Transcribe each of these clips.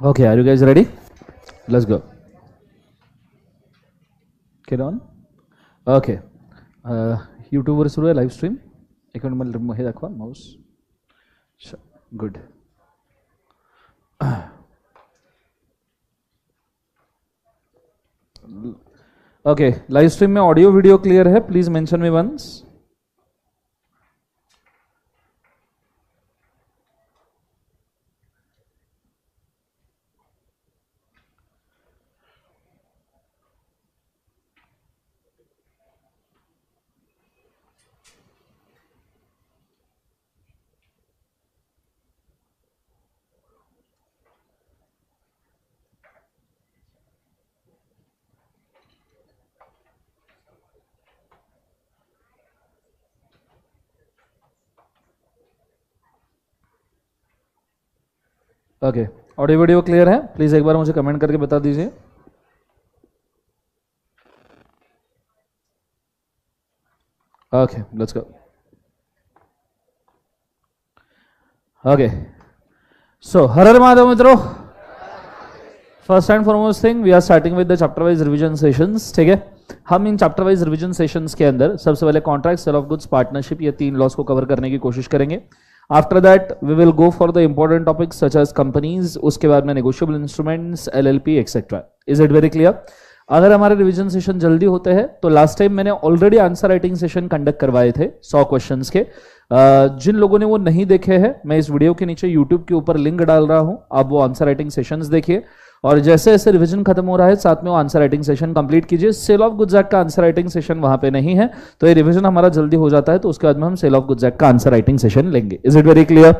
Okay, are you guys ready? Let's go. Get on. Okay. YouTube वर सुरू आहे live stream. एक minute मला हे दाखवा mouse. Good. Okay, live stream में ऑडियो वीडियो क्लियर है? Please mention me once. Okay, audio video clear है? Please एक बार मुझे कमेंट करके बता दीजिए. Okay, let's go. Okay, so हर हर महादेव मित्रों. First and foremost thing, we are starting with the chapter wise revision sessions. ठीक है, हम इन चैप्टर वाइज रिवीजन सेशंस के अंदर सबसे पहले contract, sale of goods, partnership, ये 3 लॉस को कवर करने की कोशिश करेंगे. After that we will go for the important topics such as companies, उसके बाद में negotiable instruments, LLP etcetera. Is it very clear? अगर हमारे रिवीजन सेशन जल्दी होते हैं तो लास्ट टाइम मैंने already answer writing session conduct करवाए थे 100 क्वेश्चंस के. जिन लोगों ने वो नहीं देखे हैं, मैं इस वीडियो के नीचे यूट्यूब के ऊपर लिंक डाल रहा हूं, आप वो आंसर राइटिंग सेशंस देखिए और जैसे जैसे रिवीजन खत्म हो रहा है साथ में वो आंसर राइटिंग सेशन कंप्लीट कीजिए. सेल ऑफ गुड्स एक्ट का आंसर राइटिंग सेशन वहां पे नहीं है, तो ये रिवीजन हमारा जल्दी हो जाता है तो उसके बाद में हम सेल ऑफ गुड्स एक्ट का आंसर राइटिंग सेशन लेंगे. Is it very clear?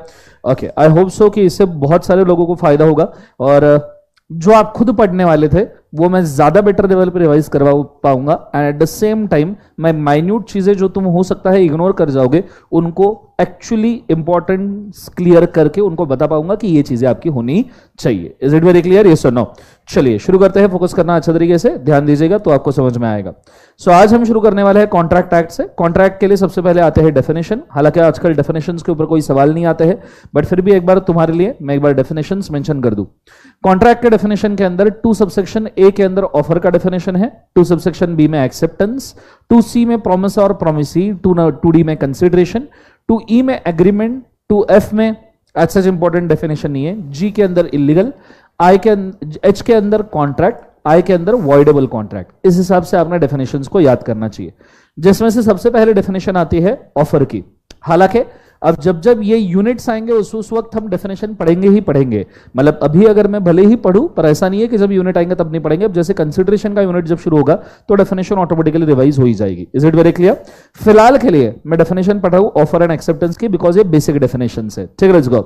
Okay, I hope so कि इससे बहुत सारे लोगों को फायदा होगा और जो आप खुद पढ़ने वाले थे वो मैं ज्यादा बेटर लेवल पे रिवाइज करवा पाऊंगा and at the same time मैं माइन्यूट चीजें जो तुम हो सकता है इग्नोर कर जाओगे उनको एक्चुअली इंपॉर्टेंस क्लियर करके उनको बता पाऊंगा कि ये चीजें आपकी होनी चाहिए. Is it very clear? Yes और नो? चलिए शुरू करते हैं. फोकस करना अच्छे तरीके से, ध्यान दीजिएगा तो आपको समझ में आएगा. सो आज हम शुरू करने वाले हैं कॉन्ट्रैक्ट एक्ट से. कॉन्ट्रैक्ट के लिए सबसे पहले आते हैं डेफिनेशन. हालांकि आजकल डेफिनेशंस के ऊपर कोई सवाल नहीं आते हैं, बट फिर भी एक बार तुम्हारे लिए मैं एक बार डेफिनेशंस मेंशन कर दूं. कॉन्ट्रैक्ट के डेफिनेशन के अंदर 2 सबसेक्शन ए के अंदर ऑफर का डेफिनेशन है, 2 सबसेक्शन बी में एक्सेप्टेंस, 2C में प्रॉमिस और प्रॉमिसी, 2D में कंसिडरेशन, 2E में एग्रीमेंट, 2F में एज सच इंपॉर्टेंट डेफिनेशन नहीं है, G के अंदर इलीगल, H के अंदर कॉन्ट्रैक्ट, I के अंदर वॉइडेबल कॉन्ट्रैक्ट. इस हिसाब से आपने डेफिनेशंस को याद करना चाहिए, जिसमें से सबसे पहले डेफिनेशन आती है ऑफर की. हालांकि अब जब जब ये यूनिट्स आएंगे उस वक्त हम डेफिनेशन पढ़ेंगे ही पढ़ेंगे. मतलब अभी अगर मैं भले ही पढ़ूं पर ऐसा नहीं है कि जब यूनिट आएंगे तब नहीं पढ़ेंगे. अब जैसे कंसिडरेशन का यूनिट जब शुरू होगा तो डेफिनेशन ऑटोमेटिकली रिवाइज हो ही जाएगी. Is it very clear? फिलहाल के लिए मैं डेफिनेशन पढ़ा हूं ऑफर एंड एक्सेप्टेंस की बिकॉज ये बेसिक डेफिनेशन है. ठीक है, let's go.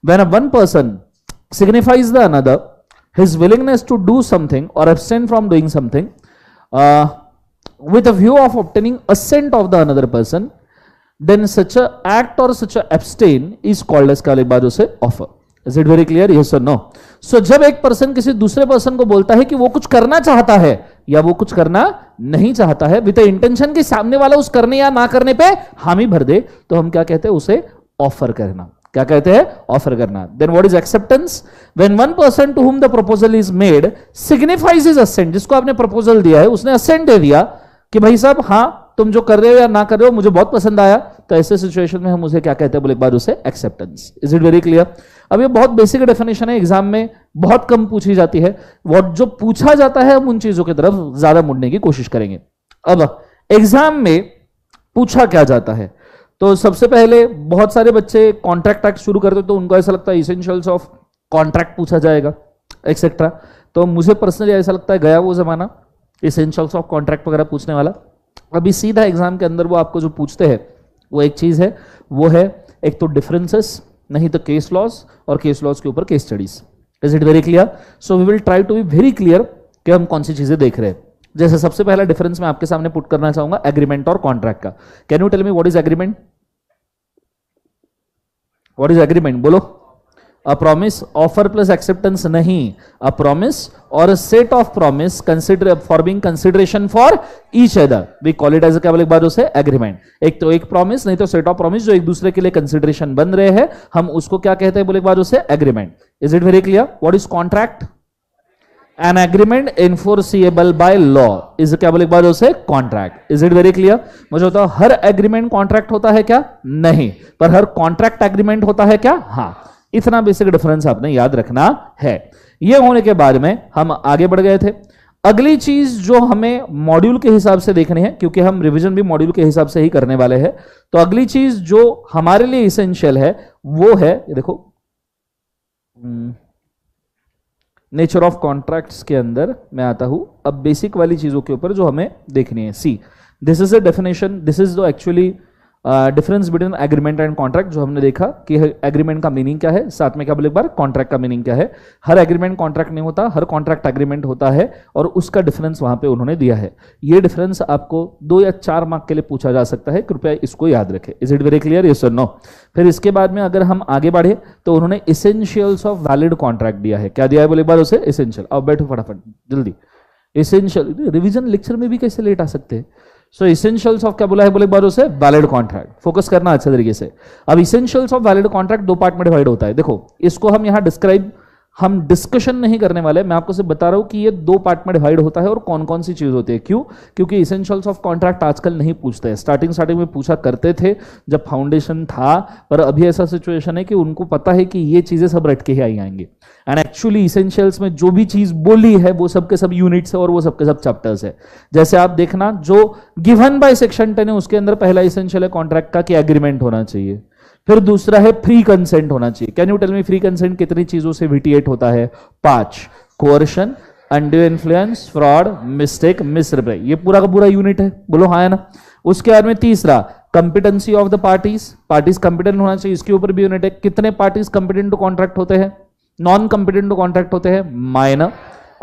When one person signifies the another his willingness to do something or abstain from doing something with a view of obtaining assent of the another person, then such a act or such a abstain is called as क्या बात उसे offer. Is it very clear? Yes or no? So जब एक person किसी दूसरे person को बोलता है कि वो कुछ करना चाहता है या वो कुछ करना नहीं चाहता है विद इंटेंशन कि सामने वाला उस करने या ना करने पे हामी भर दे, तो हम क्या कहते हैं? उसे ऑफर करना. क्या कहते हैं? ऑफर करना. Then what is acceptance? When one person to whom the proposal is made signifies his assent, जिसको आपने प्रपोजल दिया है उसने असेंट दे दिया कि भाई साहब हाँ तुम जो कर रहे हो या ना कर रहे हो मुझे बहुत पसंद आया, तो ऐसे सिचुएशन में हम उसे क्या कहते हैं? बोले एक बार उसे acceptance. Is it very clear? अब ये बहुत बेसिक डेफिनेशन है, एग्जाम में बहुत कम पूछी जाती है. वो जो पूछा जाता है हम उन चीजों की तरफ ज्यादा मुड़ने की कोशिश करेंगे. अब एग्जाम में पूछा क्या जाता है? तो सबसे पहले बहुत सारे बच्चे कॉन्ट्रैक्ट एक्ट शुरू करते तो उनको ऐसा लगता है इसेंशियल्स ऑफ कॉन्ट्रैक्ट पूछा जाएगा एक्सेट्रा. तो मुझे पर्सनली ऐसा लगता है गया वो जमाना इसेंशियल्स ऑफ कॉन्ट्रैक्ट वगैरह पूछने वाला. अभी सीधा एग्जाम के अंदर वो आपको जो पूछते हैं वो एक चीज है, वो है एक तो डिफरेंसेस, नहीं तो केस लॉस, और केस लॉस के ऊपर case studies. Is it very clear? So we will try to be very clear कि हम कौन सी चीजें देख रहे हैं. जैसे सबसे पहला डिफरेंस मैं आपके सामने पुट करना चाहूंगा एग्रीमेंट और कॉन्ट्रैक्ट का. Can you tell me what is agreement? What is agreement? बोलो. A promise, offer plus acceptance नहीं, अ प्रॉमिस और a set of promise consider for being consideration for each other, we call it as क्या बोले एक बार उसे? Agreement. एक तो एक प्रॉमिस नहीं तो सेट ऑफ प्रॉमिस जो एक दूसरे के लिए कंसिडरेशन बन रहे हैं, हम उसको क्या कहते हैं? बोले एक बार उसे agreement. Is it very clear? What is contract? An agreement enforceable by law is, क्या बोले एक बार उसे? Contract. Is it very clear? मुझे बताओ, हर एग्रीमेंट कॉन्ट्रैक्ट होता है क्या? नहीं। पर हर कॉन्ट्रैक्ट एग्रीमेंट होता है क्या? हाँ। इतना बेसिक डिफरेंस आपने याद रखना है। यह होने के बाद में हम आगे बढ़ गए थे। अगली चीज जो हमें मॉड्यूल के हिसाब से देखनी है, क्योंकि हम रिवीजन भी मॉड्यूल के हिसाब से ही करने वाले हैं, तो अगली चीज जो हमारे लिए इसेंशियल है वो है, देखो, नेचर ऑफ कॉन्ट्रैक्ट्स के अंदर मैं आता हूं अब बेसिक वाली चीजों के ऊपर जो हमें देखनी है। See, this is a definition, this is the actually difference between agreement and contract, जो हमने देखा कि एग्रीमेंट का मीनिंग क्या है, साथ में क्या बोले एक बार, कॉन्ट्रैक्ट का मीनिंग क्या है। हर एग्रीमेंट कॉन्ट्रैक्ट नहीं होता, हर कॉन्ट्रैक्ट एग्रीमेंट होता है, और उसका डिफरेंस वहां पे उन्होंने दिया है। ये डिफरेंस आपको 2 या 4 मार्क के लिए पूछा जा सकता है, कृपया इसको याद रखें। Is it very clear? Yes और नो? फिर इसके बाद में अगर हम आगे बढ़े तो उन्होंने इसेंशियल्स ऑफ वैलिड कॉन्ट्रैक्ट दिया है। क्या दिया है बोले एक बार उसे? इसेंशियल। अब बैठो फटाफट जल्दी। इसेंशियल, रिवीजन लेक्चर में भी कैसे लेट आ सकते हैं? सो इसेंशियल्स ऑफ क्या बोला है बोले एक बार उसे? Valid contract. फोकस करना अच्छे तरीके से। अब essentials of valid contract 2 part में डिवाइड होता है। देखो, इसको हम यहां डिस्क्राइब, हम डिस्कशन नहीं करने वाले, मैं आपको सिर्फ बता रहा हूं कि ये 2 पार्ट में डिवाइड होता है और कौन कौन सी चीज होती है। क्यों? क्योंकि इसेंशियल्स ऑफ कॉन्ट्रैक्ट आजकल नहीं पूछते हैं। स्टार्टिंग में पूछा करते थे जब फाउंडेशन था, पर अभी ऐसा सिचुएशन है कि उनको पता है कि ये चीजें सब रट के ही आई आएंगे। एंड एक्चुअली इसेंशियल्स में जो भी चीज बोली है वो सबके सब यूनिट्स है और वो सबके सब चैप्टर्स है। जैसे आप देखना, जो गिवन बाय सेक्शन 10 है उसके अंदर पहला इसेंशियल है कॉन्ट्रैक्ट का कि एग्रीमेंट होना चाहिए। फिर दूसरा है फ्री कंसेंट होना चाहिए। Can you tell me free consent कितनी चीजों से विटिएट होता है? 5। Coercion, undue influence, fraud, mistake, misrepresent, ये पूरा का पूरा यूनिट है। बोलो हाँ है ना? उसके बाद में तीसरा, competency of the parties, parties competent होना चाहिए, इसके ऊपर भी यूनिट है। कितने पार्टीज कंपिटेंट टू कॉन्ट्रैक्ट होते हैं? नॉन कंपिटेंट टू कॉन्ट्रैक्ट होते हैं? Minor,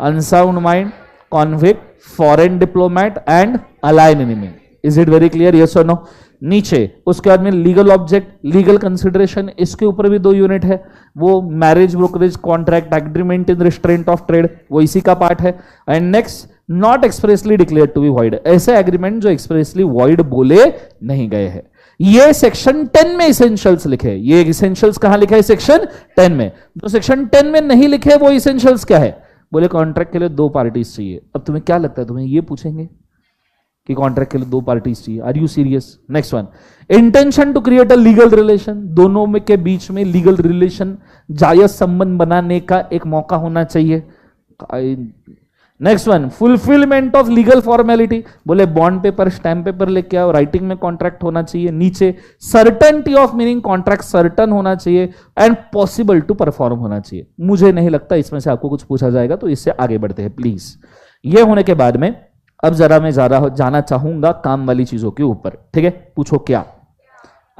unsound mind, convict, foreign diplomat and align enemy. Is it very clear? Yes और नो? नीचे उसके बाद में लीगल ऑब्जेक्ट, लीगल कंसिडरेशन, इसके ऊपर भी 2 यूनिट है। वो marriage, brokerage, contract, agreement in restraint of trade, वो इसी का पार्ट है। And next, not expressly declare to be void, ऐसे एग्रीमेंट जो एक्सप्रेसली वॉइड बोले नहीं गए हैं। ये सेक्शन 10 में इसेंशियल्स लिखे। ये इसेंशियल्स कहां लिखा है? सेक्शन 10 में। जो सेक्शन 10 में नहीं लिखे वो इसेंशियल्स क्या है? बोले कॉन्ट्रैक्ट के लिए 2 पार्टीज चाहिए। अब तुम्हें क्या लगता है, तुम्हें ये पूछेंगे कि कॉन्ट्रैक्ट के लिए 2 पार्टीज चाहिए? Are you serious? Next one, intention to create a legal relation, दोनों में के बीच में लीगल रिलेशन, जायज संबंध बनाने का एक मौका होना चाहिए। Next one, fulfilment of legal formality, बोले बॉन्ड पेपर, स्टैम्प पेपर लेके आओ, राइटिंग में कॉन्ट्रैक्ट होना चाहिए। नीचे, certainty of meaning, contract certain होना चाहिए एंड पॉसिबल टू परफॉर्म होना चाहिए। मुझे नहीं लगता इसमें से आपको कुछ पूछा जाएगा, तो इससे आगे बढ़ते हैं प्लीज। ये होने के बाद में अब जरा मैं जाना चाहूंगा काम वाली चीजों के ऊपर। ठीक है, पूछो क्या?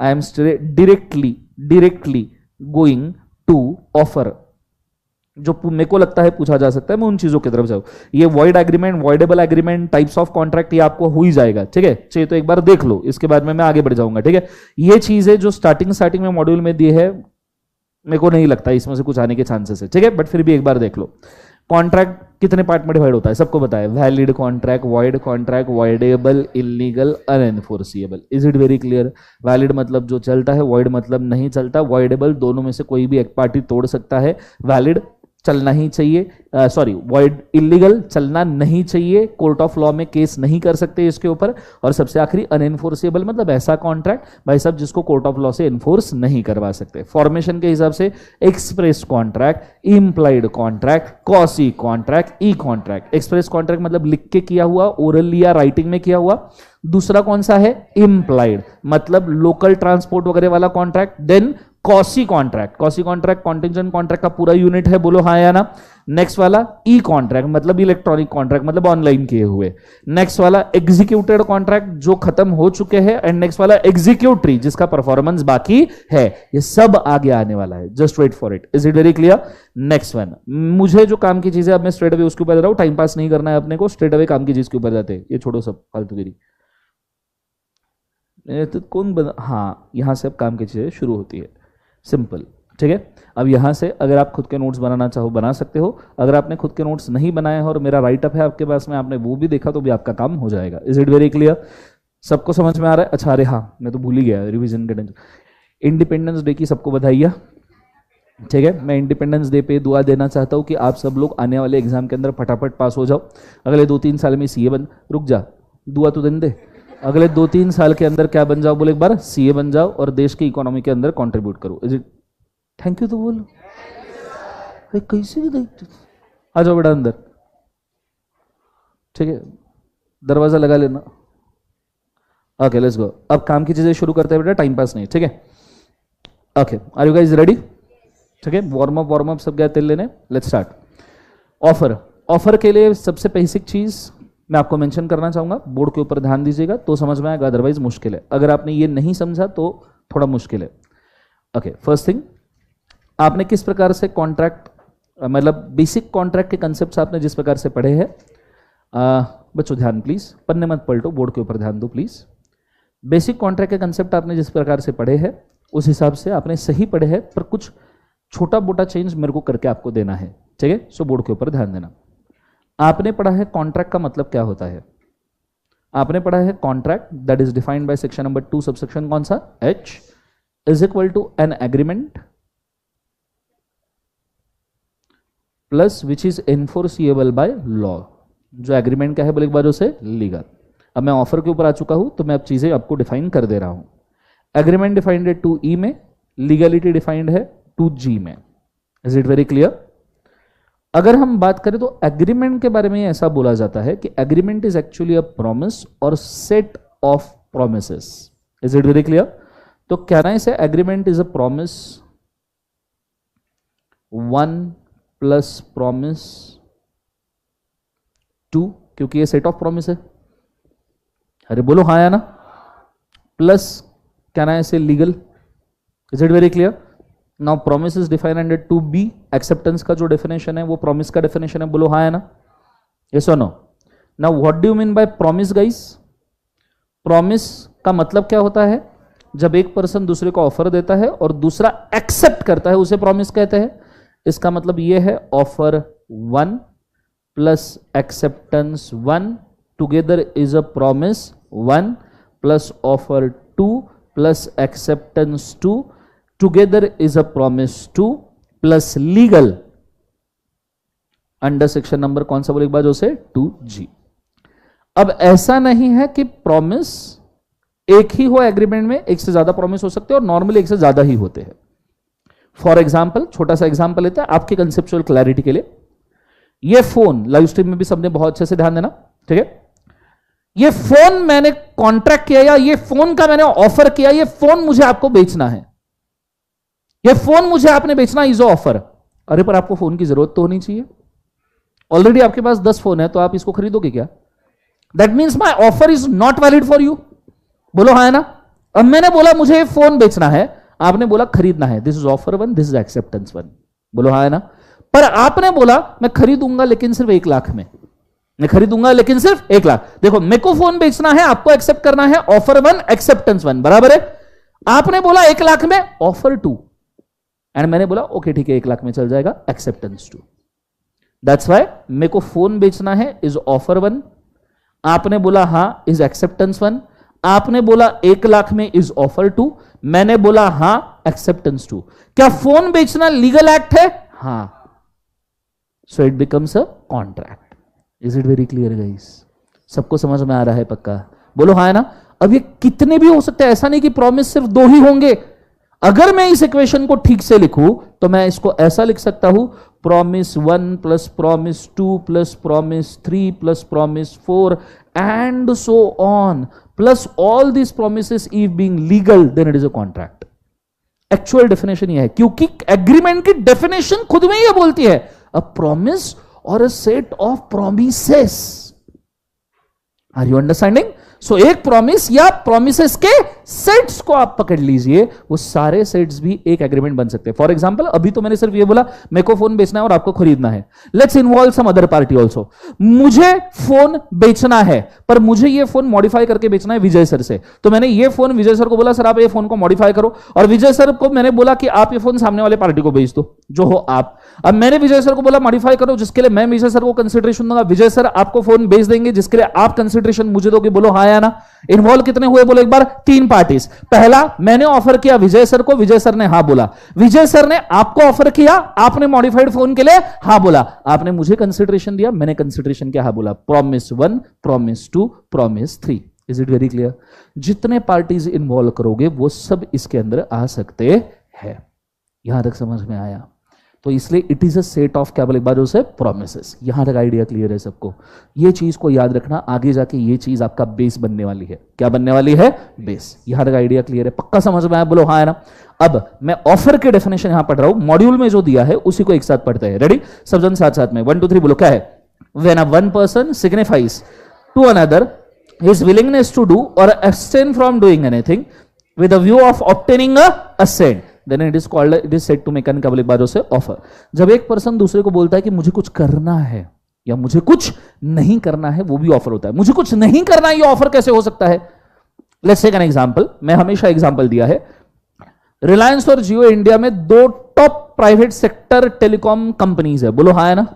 I am directly going to offer, जो मेरे को लगता है पूछा जा सकता है, मैं उन चीजों की तरफ जाऊं। ये void agreement, voidable agreement, types of contract, ये आपको हो ही जाएगा। ठीक है, चाहिए तो एक बार देख लो, इसके बाद में मैं आगे बढ़ जाऊंगा। ठीक है, ये चीजें जो स्टार्टिंग में मॉड्यूल में दी है, मेरे को नहीं लगता इसमें से कुछ आने के चांसेस है। ठीक है, बट फिर भी एक बार देख लो। कॉन्ट्रैक्ट कितने पार्ट में डिवाइड होता है? सबको बताया, valid contract, void contract, voidable, illegal, अनएनफोर्सिएबल। Is it very clear? Valid मतलब जो चलता है, वॉइड मतलब नहीं चलता, वॉइडेबल दोनों में से कोई भी एक पार्टी तोड़ सकता है, वैलिड चलना ही चाहिए, सॉरी वॉइड, इलीगल चलना नहीं चाहिए, कोर्ट ऑफ लॉ में केस नहीं कर सकते इसके ऊपर, और सबसे आखिरी अनएनफोर्सेबल मतलब ऐसा कॉन्ट्रैक्ट भाई साहब जिसको कोर्ट ऑफ लॉ से एनफोर्स नहीं करवा सकते। फॉर्मेशन के हिसाब से express contract, implied contract, quasi contract, e contract. Express contract मतलब लिख के किया हुआ, ओरली या राइटिंग में किया हुआ। दूसरा कौन सा है? इंप्लाइड मतलब लोकल ट्रांसपोर्ट वगैरह वाला contract. Then quasi contract, quasi contract contingent contract का पूरा यूनिट है, बोलो हाँ या ना। नेक्स्ट वाला ई कॉन्ट्रैक्ट मतलब इलेक्ट्रॉनिक कॉन्ट्रैक्ट मतलब ऑनलाइन किए हुए। नेक्स्ट वाला एग्जीक्यूटेड कॉन्ट्रैक्ट जो खत्म हो चुके हैं, एंड नेक्स्ट वाला एग्जीक्यूटरी जिसका परफॉर्मेंस बाकी है। ये सब आगे आने वाला है, just wait for it. Is it very clear? Next one, मुझे जो काम की चीजें अब मैं स्ट्रेट अवे उसके ऊपर जा रहा हूं, टाइम पास नहीं करना है अपने को, स्ट्रेट अवे काम की चीज के ऊपर जाते हैं। ये छोड़ो सब फालतूगिरी, तो कौन बना, हाँ यहां से अब काम की चीजें शुरू होती है, सिंपल। ठीक है, अब यहां से अगर आप खुद के नोट्स बनाना चाहो बना सकते हो। अगर आपने खुद के नोट्स नहीं बनाए हैं और मेरा राइटअप है आपके पास में, आपने वो भी देखा तो भी आपका काम हो जाएगा। Is it very clear? सबको समझ में आ रहा है? अच्छा, अरे हाँ मैं तो भूल ही गया रिवीजन के टेंशन। इंडिपेंडेंस डे की सबको बधाइयाँ। ठीक है, मैं इंडिपेंडेंस डे पे दुआ देना चाहता हूं कि आप सब लोग आने वाले एग्जाम के अंदर फटाफट पास हो जाओ। अगले 2-3 साल में सीए बन, रुक जा, दुआ तो देने दे। अगले 2-3 साल के अंदर क्या बन जाओ, बोले एक बार सीए बन जाओ और देश की इकोनॉमी के अंदर कंट्रीब्यूट करो। Is it? थैंक यू तो बोलो भाई, कैसे भी आ जाओ बेटा अंदर। ठीक है, दरवाजा लगा लेना। ओके लेट्स गो, अब काम की चीजें शुरू करते हैं बेटा, टाइम पास नहीं। ठीक है, okay are you guys ready? ठीक है, वार्म अप सब गया तेल लेने, लेट्स स्टार्ट। ऑफर के लिए सबसे बेसिक चीज मैं आपको मेंशन करना चाहूंगा, बोर्ड के ऊपर ध्यान दीजिएगा तो समझ में आएगा, अदरवाइज मुश्किल है। अगर आपने ये नहीं समझा तो थोड़ा मुश्किल है। ओके, फर्स्ट थिंग, आपने किस प्रकार से कॉन्ट्रैक्ट, मतलब बेसिक कॉन्ट्रैक्ट के कंसेप्ट आपने जिस प्रकार से पढ़े हैं, बच्चों ध्यान प्लीज, पन्ने मत पलटो, बोर्ड के ऊपर ध्यान दो प्लीज। बेसिक कॉन्ट्रैक्ट के कंसेप्ट आपने जिस प्रकार से पढ़े हैं उस हिसाब से आपने सही पढ़े हैं, पर कुछ छोटा मोटा चेंज मेरे को करके आपको देना है। ठीक है, सो बोर्ड के ऊपर ध्यान देना। आपने पढ़ा है कॉन्ट्रैक्ट का मतलब क्या होता है। आपने पढ़ा है contract that is defined by section number 2 subsection कौन सा, H, is equal to an agreement plus which is enforceable by law. जो एग्रीमेंट क्या है बोले एक बार उसे लीगल। अब मैं ऑफर के ऊपर आ चुका हूं तो मैं अब चीजें आपको डिफाइन कर दे रहा हूं। एग्रीमेंट डिफाइंड है 2E में, लीगलिटी डिफाइंड है 2G में। Is it very clear? अगर हम बात करें तो एग्रीमेंट के बारे में ऐसा बोला जाता है कि agreement is actually a promise और set of promises. Is it very clear? तो कहना है agreement is a promise 1 plus promise 2, क्योंकि ये सेट ऑफ प्रॉमिस है। अरे बोलो हाँ या ना, प्लस कहना है legal. Is it very clear? Now promise is defined under 2B, acceptance का जो डेफिनेशन है वो प्रॉमिस का डेफिनेशन है, बोलो हाँ या ना, यस और no. Now what do you mean by promise guys? Promise का मतलब क्या होता है? जब एक पर्सन दूसरे को ऑफर देता है और दूसरा एक्सेप्ट करता है उसे प्रॉमिस कहते हैं। इसका मतलब ये है offer 1 plus acceptance 1 together is a promise 1 plus offer 2 plus acceptance 2 together is a promise 2 plus legal under section number कौन सा बोले एक बार जो से 2G। अब ऐसा नहीं है कि प्रॉमिस एक ही हो एग्रीमेंट में, एक से ज्यादा प्रॉमिस हो सकते हैं और नॉर्मली एक से ज्यादा ही होते हैं। फॉर एग्जाम्पल, छोटा सा एग्जाम्पल लेते हैं आपके कंसेप्चुअल क्लैरिटी के लिए। ये फोन, लाइव स्ट्रीम में भी सबने बहुत अच्छे से ध्यान देना, ठीक है। ये फोन मैंने कॉन्ट्रैक्ट किया या ये फोन का मैंने ऑफर किया, ये फोन मुझे आपको बेचना है, ये फोन मुझे आपने बेचना इज ऑफर। अरे पर आपको फोन की जरूरत तो होनी चाहिए, ऑलरेडी आपके पास 10 फोन है तो आप इसको खरीदोगे क्या? That means my offer is not valid for you. बोलो हाँ है ना। अब मैंने बोला मुझे ये फोन बेचना है, आपने बोला खरीदना है, this is offer 1, this is acceptance 1। बोलो हाँ है ना। पर आपने बोला मैं खरीदूंगा लेकिन सिर्फ 1 लाख में, मैं खरीदूंगा लेकिन सिर्फ 1 लाख। देखो मेरे को फोन बेचना है, आपको एक्सेप्ट करना है, ऑफर 1 एक्सेप्टेंस 1 बराबर है। आपने बोला 1 लाख में, ऑफर 2, एंड मैंने बोला ओके ठीक है 1 लाख में चल जाएगा, एक्सेप्टेंस 2। दैट्स वाई मेरे को फोन बेचना है इज ऑफर 1, आपने बोला हां इज एक्सेप्टेंस 1, आपने बोला 1 लाख में इज ऑफर 2, मैंने बोला हां एक्सेप्टेंस 2। क्या फोन बेचना लीगल एक्ट है? हां, so it becomes a contract. Is it very clear guys? सबको समझ में आ रहा है पक्का? बोलो हाँ है ना। अब ये कितने भी हो सकते हैं, ऐसा नहीं कि प्रॉमिस सिर्फ 2 ही होंगे। अगर मैं इस इक्वेशन को ठीक से लिखूं तो मैं इसको ऐसा लिख सकता हूं, promise 1 plus promise 2 plus promise 3 plus promise 4 and so on, plus all this promises if being legal then it is a contract. Actual definition यह है, क्योंकि एग्रीमेंट की डेफिनेशन खुद में यह बोलती है अ प्रॉमिस और a set of promises. Are you understanding? So एक प्रॉमिस या प्रोमिसेस के सेट्स को आप पकड़ लीजिए, वो सारे सेट्स भी एक एग्रीमेंट बन सकते हैं। फॉर एग्जांपल अभी तो मैंने सिर्फ ये बोला मेरे को फोन बेचना है और आपको खरीदना है। Let's involve some other party also. मुझे फोन बेचना है पर मुझे ये फोन मॉडिफाई करके बेचना है विजय सर से, तो मैंने ये फोन विजय सर को बोला सर आप ये फोन को मॉडिफाई करो, और विजय सर को मैंने बोला कि आप ये फोन सामने वाले पार्टी को बेच दो जो हो आप। अब मैंने विजय सर को बोला मॉडिफाई करो, जिसके लिए मैं विजय सर को कंसिडरेशन दूंगा, विजय सर आपको फोन बेच देंगे जिसके लिए आप कंसिडरेशन मुझे दोगे। बोलो हाँ या ना? इन्वॉल्व कितने हुए बोलो एक बार? 3 पार्टीज। पहला, मैंने ऑफर किया विजय सर को, विजय सर ने हाँ बोला। विजय सर ने आपको ऑफर किया, आपने मॉडिफाइड फोन के लिए हाँ बोला। आपने मुझे कंसिडरेशन दिया, मैंने कंसिडरेशन क्या हाँ बोला। Promise 1, promise 2, promise 3। Is it very clear? जितने पार्टीज इन्वॉल्व करोगे वो सब इसके अंदर आ सकते हैं। यहां तक समझ में आया? तो इसलिए it is a set of क्या बोले बाजू से प्रोमिसेस। यहां तक आइडिया क्लियर है सबको? ये चीज को याद रखना, आगे जाके ये चीज आपका बेस बनने वाली है। क्या बनने वाली है? बेस। यहां तक आइडिया क्लियर है? पक्का समझ में आया? बोलो हाँ है ना? अब मैं ऑफर के डेफिनेशन यहां पढ़ रहा हूं, मॉड्यूल में जो दिया है उसी को एक साथ पढ़ते हैं। रेडी? सब जन साथ साथ में 1 2 3 बोलो। क्या है? When a one person signifies to another his willingness to do or abstain from doing anything with a view of obtaining a assent, then it is called, it is said to make an कबल बाजों से offer. जब एक person दूसरे को बोलता है कि मुझे कुछ करना है या मुझे कुछ नहीं करना है, वो भी ऑफर होता है। मुझे कुछ नहीं करना है, ये ऑफर कैसे हो सकता है? Let's take an example. मैं हमेशा एग्जांपल दिया है, रिलायंस और जियो इंडिया में 2 top private sector telecom companies है। बोलो हाँ है ना?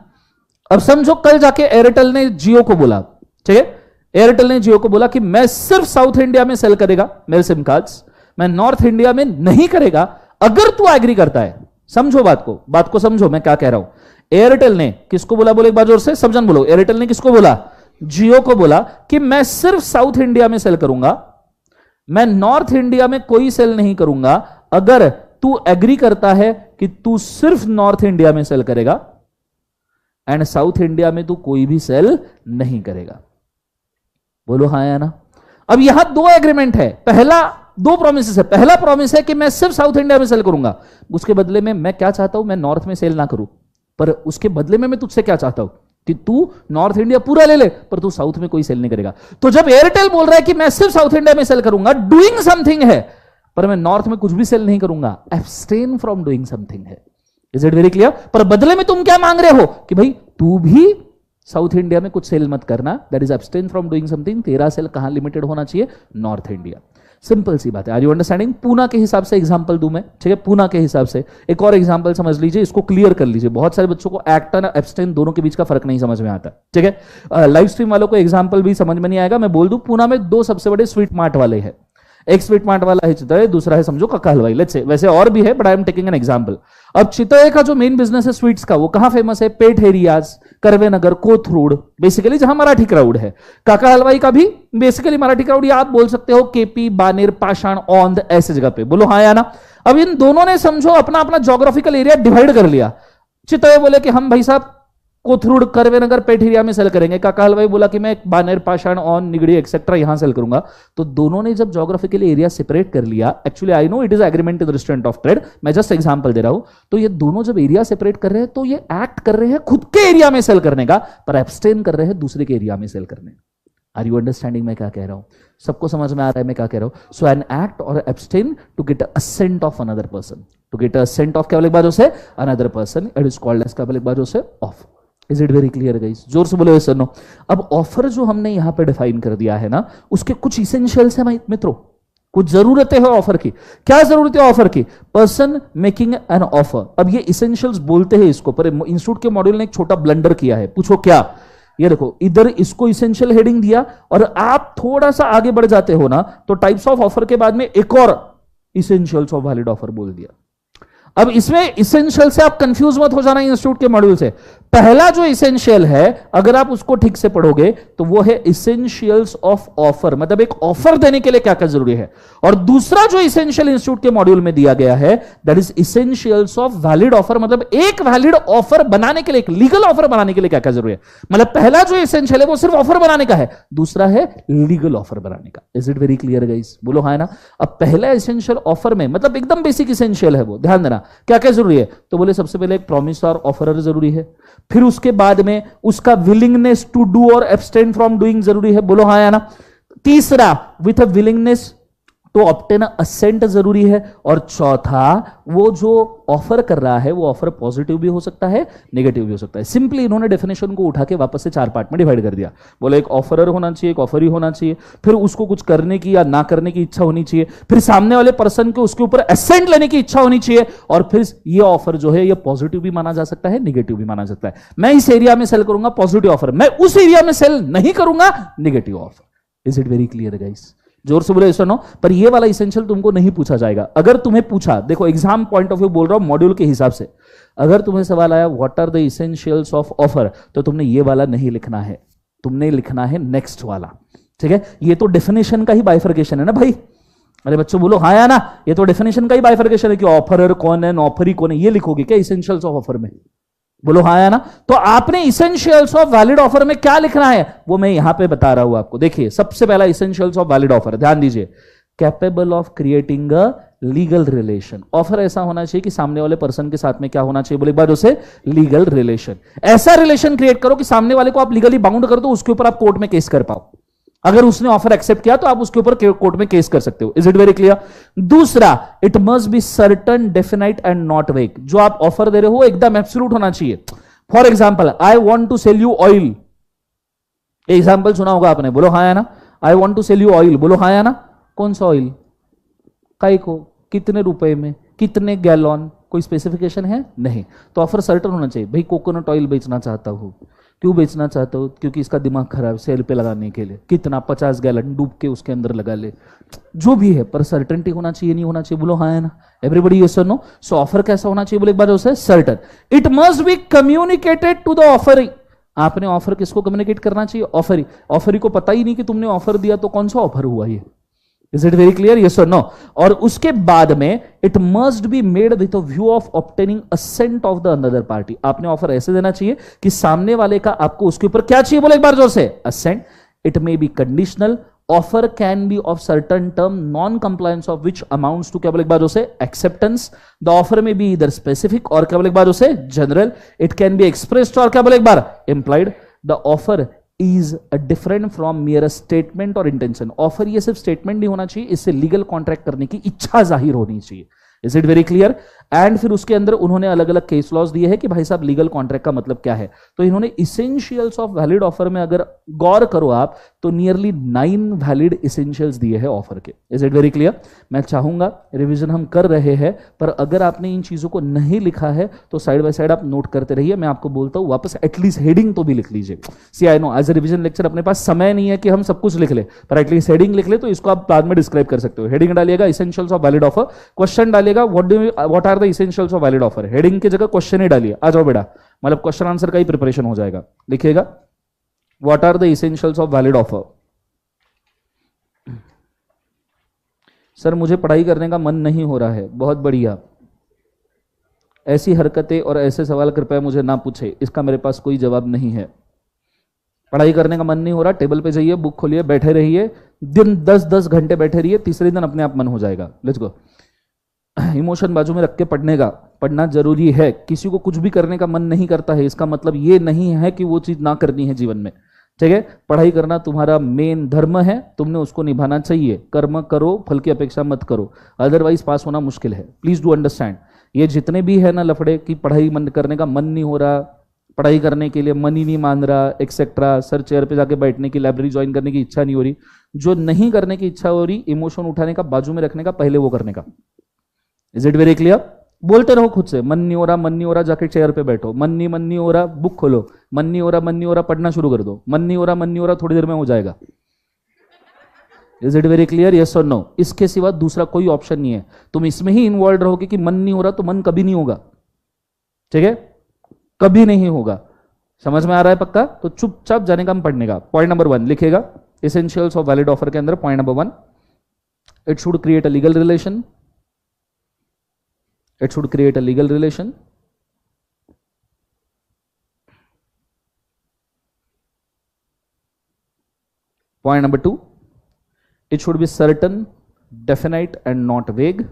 अब समझो कल जाके एयरटेल ने जियो को बोला, ठीक है, एयरटेल ने जियो को बोला कि मैं सिर्फ साउथ इंडिया में सेल करेगा मेरे सिम कार्ड्स, मैं नॉर्थ इंडिया में नहीं करेगा, अगर तू एग्री करता है। समझो बात को समझो मैं क्या कह रहा हूं। एयरटेल ने किसको बोला? बोले एक बार जोर से, सब जन बोलो। एयरटेल ने किसको बोला? जियो को बोला कि मैं सिर्फ साउथ इंडिया में सेल करूंगा, मैं नॉर्थ इंडिया में कोई सेल नहीं करूंगा, अगर तू एग्री करता है कि तू सिर्फ नॉर्थ इंडिया में सेल करेगा एंड साउथ इंडिया में तू कोई भी सेल नहीं करेगा। बोलो हाँ या ना? अब यहां 2 एग्रीमेंट है। पहला 2 प्रोमिस है। पहला प्रोमिस है कि मैं सिर्फ साउथ इंडिया में सेल करूंगा, उसके बदले में मैं क्या चाहता हूं? मैं नॉर्थ में सेल ना करूं, पर उसके बदले में मैं तुझसे क्या चाहता हूं? कि तू नॉर्थ इंडिया पूरा ले ले, पर तू साउथ में कोई सेल नहीं करेगा। तो जब एयरटेल बोल रहा है कि मैं सिर्फ साउथ इंडिया में सेल करूंगा, डूइंग समथिंग है, पर मैं नॉर्थ में कुछ भी सेल नहीं करूंगा, एब्सटेन फ्रॉम डूइंग समथिंग है। Is it very clear? पर बदले में तुम क्या मांग रहे हो? कि भाई तू भी साउथ इंडिया में कुछ सेल मत करना, that is abstain from doing something. तेरा सेल कहां लिमिटेड होना चाहिए? North India. सिंपल सी बात है। Are you understanding? पूना के हिसाब से एग्जांपल दूं मैं, ठीक है? पूना के हिसाब से एक और एग्जांपल समझ लीजिए, इसको क्लियर कर लीजिए। बहुत सारे बच्चों को एक्ट और एब्सटेन दोनों के बीच का फर्क नहीं समझ में आता, ठीक है? लाइव स्ट्रीम वालों को एग्जांपल भी समझ में नहीं आएगा, मैं बोल दूं। पूना में 2 सबसे बड़े स्वीट मार्ट वाले हैं। एक स्वीट मार्ट वाला है चितौड़, दूसरा है समझो कक्का हलवाई। लेट्स से, वैसे और भी है but I am taking an example. अब चितौड़ का जो मेन बिजनेस है स्वीट्स का, वो कहां फेमस है? पेठ एरियाज, करवे नगर, कोथरूड, बेसिकली जहां मराठी क्राउड है। काका हलवाई का भी बेसिकली मराठी क्राउड, या आप बोल सकते हो केपी, बानेर, पाषाण, औंध, ऐसे जगह पे। बोलो हाँ या ना? अब इन दोनों ने समझो अपना अपना ज्योग्राफिकल एरिया डिवाइड कर लिया। चितौड़ बोले कि हम भाई साहब कोथरूड, करवे नगर, पेठ एरिया में सेल करेंगे। काका हलवाई बोला कि मैं बानेर, पाषाण, औंध, निगड़ी एक्सेट्रा यहां सेल करूंगा। तो दोनों ने जब ज्योग्राफिकल एरिया सेपरेट कर लिया, actually I know it is agreement in restaurant of trade, मैं जस्ट एग्जांपल दे रहा हूं। तो ये दोनों जब एरिया सेपरेट कर रहे हैं, तो ये एक्ट कर रहे हैं खुद के एरिया में सेल करने का, पर एब्सटेन कर रहे हैं दूसरे के एरिया में सेल करने। आर यू अंडरस्टैंडिंग मैं क्या कह रहा हूं? सबको समझ में आ रहा है मैं क्या कह रहा हूं? So an act or abstain to get assent of another person, to get assent of क्या बोले बाजू से? Another person, it is called as क्या बोले बाजू से? Offer. Is it very clear guys? जोर से बोलो सर नो। अब ऑफर जो हमने यहां पे डिफाइन कर दिया है ना, उसके कुछ इसेंशियल्स है मित्रों, कुछ जरूरतें हैं ऑफर की। क्या जरूरतें ऑफर की? Person making an offer. अब ये इसेंशियल्स बोलते हैं इसको, पर इंस्टीट्यूट के मॉड्यूल ने एक छोटा ब्लंडर किया है। पूछो क्या? ये देखो, इधर इसको इसेंशियल हेडिंग दिया, और आप थोड़ा सा आगे बढ़ जाते हो ना, तो टाइप्स ऑफ ऑफर के बाद में एक और इसेंशियल्स ऑफ वैलिड ऑफर बोल दिया। अब इसमें इसेंशियल से आप कंफ्यूज मत हो जाना इंस्टीट्यूट के मॉड्यूल से। पहला जो इसेंशियल है, अगर आप उसको ठीक से पढ़ोगे तो वो है इसेंशियल्स ऑफ ऑफर, मतलब एक ऑफर देने के लिए क्या क्या जरूरी है। और दूसरा जो इसेंशियल इंस्टीट्यूट के मॉड्यूल में दिया गया है, that is essentials of valid offer, मतलब एक वैलिड ऑफर बनाने के लिए, एक लीगल ऑफर बनाने के लिए क्या क्या जरूरी है। मतलब पहला जो इसेंशियल है वो सिर्फ ऑफर बनाने का है, दूसरा है लीगल ऑफर बनाने का। Is it very clear guys? बोलो हाँ ना? अब पहला इसेंशियल ऑफर में, मतलब एकदम बेसिक इसेंशियल है वो, ध्यान देना क्या क्या जरूरी है। तो बोले सबसे पहले एक प्रॉमिस और ऑफरर जरूरी है, फिर उसके बाद में उसका willingness to do or abstain from doing जरूरी है। बोलो हाँ या ना? तीसरा with a willingness to obtain assent जरूरी है, और चौथा वो जो ऑफर कर रहा है वो ऑफर पॉजिटिव भी हो सकता है, नेगेटिव भी हो सकता है। सिंपली इन्होंने डेफिनेशन को उठा के वापस से 4 पार्ट में डिवाइड कर दिया। बोले एक ऑफरर होना चाहिए, एक ऑफर ही होना चाहिए, फिर उसको कुछ करने की या ना करने की इच्छा होनी चाहिए, फिर सामने वाले पर्सन को उसके ऊपर असेंट लेने की इच्छा होनी चाहिए, और फिर ये ऑफर जो है ये पॉजिटिव भी माना जा सकता है, नेगेटिव भी माना जा सकता है। मैं इस एरिया में सेल करूंगा पॉजिटिव ऑफर, मैं उस एरिया में सेल नहीं करूंगा negative offer. Is it very clear guys? जोर से बोले सुनो। पर ये वाला इसेंशियल तुमको नहीं पूछा जाएगा। अगर तुम्हें पूछा, देखो एग्जाम पॉइंट ऑफ व्यू बोल रहा हूं, मॉड्यूल के हिसाब से, अगर तुम्हें सवाल आया what are the essentials of offer, तो तुमने ये वाला नहीं लिखना है, तुमने लिखना है नेक्स्ट वाला। ठीक है, ये तो डेफिनेशन का ही बाइफर्केशन है ना भाई। अरे बच्चों बोलो हाँ या ना, ये तो डेफिनेशन का ही बाइफर्केशन है कि ऑफरर कौन है, ऑफरी कौन है, ये लिखोगे क्या इसेंशियल्स ऑफ ऑफर में? बोलो हाँ या ना। तो आपने इसेंशियल्स ऑफ वैलिड ऑफर में क्या लिखना है वो मैं यहां पे बता रहा हूं आपको। देखिए सबसे पहला इसेंशियल्स ऑफ वैलिड ऑफर, ध्यान दीजिए, capable of creating a legal relation. Offer ऐसा होना चाहिए कि सामने वाले पर्सन के साथ में क्या होना चाहिए, बोले एक बार उसे लीगल रिलेशन। ऐसा रिलेशन क्रिएट करो कि सामने वाले को आप लीगली बाउंड कर दो, उसके ऊपर आप कोर्ट में केस कर पाओ। अगर उसने ऑफर एक्सेप्ट किया तो आप उसके ऊपर कोर्ट में केस कर सकते हो। Is it very clear? दूसरा, it must be certain, definite and not vague. जो आप ऑफर दे रहे हो एकदम एब्सोल्यूट होना चाहिए। For example, I want to sell you oil. Example सुना होगा आपने, बोलो हाँ या ना। I want to sell you oil, बोलो हाँ या ना। कौन सा ऑयल, काई को, कितने रुपए में, कितने गैलन, कोई स्पेसिफिकेशन है नहीं। तो ऑफर सर्टन होना चाहिए। भाई कोकोनट ऑयल बेचना चाहता हूं। क्यों बेचना चाहता हूं? क्योंकि इसका दिमाग खराब, सेल पे लगाने के लिए। कितना, 50 गैलन डूब के उसके अंदर लगा ले, जो भी है, पर सर्टेनिटी होना चाहिए, नहीं होना चाहिए, बोलो हाँ है ना। एवरीबडी यस और नो। सो ऑफर कैसा होना चाहिए, बोले एक बार उसे certain. It must be communicated to the offer. आपने ऑफर किसको कम्युनिकेट करना चाहिए? ऑफरी। ऑफरी को पता ही नहीं कि तुमने ऑफर दिया तो कौन सा ऑफर हुआ ये। Is it very clear? Yes और नो। और उसके बाद में it must be made with a view of obtaining assent of the other party. आपने ऑफर ऐसे देना चाहिए कि सामने वाले का आपको उसके ऊपर क्या चाहिए, बोले एक बार जोर से, assent. It may be conditional. Offer can be of certain term, non compliance of which amounts to, क्या बोले एक बार उसे, acceptance. The offer may be either specific और क्या बोले एक बार उसे, general. It can be expressed और क्या बोले एक बार, implied. The offer is different from mere statement और इंटेंशन। ऑफर ये सिर्फ स्टेटमेंट नहीं होना चाहिए, इससे लीगल कॉन्ट्रैक्ट करने की इच्छा जाहिर होनी चाहिए। Is it very clear? And फिर उसके अंदर उन्होंने अलग अलग केस लॉज दिए हैं कि भाई साहब लीगल कॉन्ट्रैक्ट का मतलब क्या है। तो इन्होंने इसेंशियल्स ऑफ वैलिड ऑफर में अगर गौर करो आप तो नियरली 9 वैलिड इसेंशियल्स दिए हैं ऑफर के। Is it very clear? मैं चाहूंगा रिवीजन हम कर रहे हैं, पर अगर आपने इन चीजों को नहीं लिखा है तो साइड बाय साइड आप नोट करते रहिए। मैं आपको बोलता हूं वापस एटलीस्ट हेडिंग तो भी लिख लीजिए। See I know as a revision lecture अपने पास समय नहीं है कि हम सब कुछ लिख ले, पर एटलीस्ट हेडिंग लिख ले तो इसको आप बाद में डिस्क्राइब कर सकते हो। हेडिंग डालिएगा essentials of valid offer, question डालिएगा what are the essentials of valid offer. Heading की जगह क्वेश्चन ही डालिए, आ जाओ बेटा, मतलब क्वेश्चन आंसर का ही प्रिपरेशन हो जाएगा। लिखिएगा what are the essentials of valid offer. Sir मुझे पढ़ाई करने का मन नहीं हो रहा है। बहुत बढ़िया, ऐसी हरकतें और ऐसे सवाल कृपया मुझे ना पूछे, इसका मेरे पास कोई जवाब नहीं है। पढ़ाई करने का मन नहीं हो रहा, टेबल पे जाइए, बुक खोलिए, बैठे रहिए, दिन 10-10 घंटे बैठे रहिए, तीसरे दिन अपने आप मन हो जाएगा। Let's go. इमोशन बाजू में रख के पढ़ने का, पढ़ना जरूरी है। किसी को कुछ भी करने का मन नहीं करता है, इसका मतलब ये नहीं है कि वो चीज ना करनी है जीवन में। ठीक है, पढ़ाई करना तुम्हारा मेन धर्म है, तुमने उसको निभाना चाहिए। कर्म करो, फल की अपेक्षा मत करो, अदरवाइज पास होना मुश्किल है। Please do understand. ये जितने भी है ना लफड़े कि पढ़ाई मन करने का मन नहीं हो रहा, पढ़ाई करने के लिए मन ही नहीं मान रहा, एक्सेट्रा, सर चेयर पे जाके बैठने की, लाइब्रेरी ज्वाइन करने की इच्छा नहीं हो रही, जो नहीं करने की इच्छा हो रही, इमोशन उठाने का, बाजू में रखने का, पहले वो करने का। Is it very clear? बोलते रहो खुद से, मन नहीं हो रहा, मन नहीं हो रहा, जाके चेयर पे बैठो। मन नहीं हो रहा, बुक खोलो। मन नहीं हो रहा, मन नहीं हो रहा, पढ़ना शुरू कर दो। मन नहीं हो रहा, मन नहीं हो रहा, थोड़ी देर में हो जाएगा। Is it very clear? Yes और नो? इसके सिवा दूसरा कोई ऑप्शन नहीं है। तुम इसमें ही इन्वॉल्व रहोगे कि मन नहीं हो रहा तो मन कभी नहीं होगा। ठीक है, कभी नहीं होगा। समझ में आ रहा है पक्का? तो चुपचाप जाने का, पढ़ने का। पॉइंट नंबर 1 लिखेगा एसेंशियल्स ऑफ वैलिड ऑफर के अंदर। Point number 1, it should create a legal relation. It should create a legal relation. Point number 2, it should be certain, definite and not vague.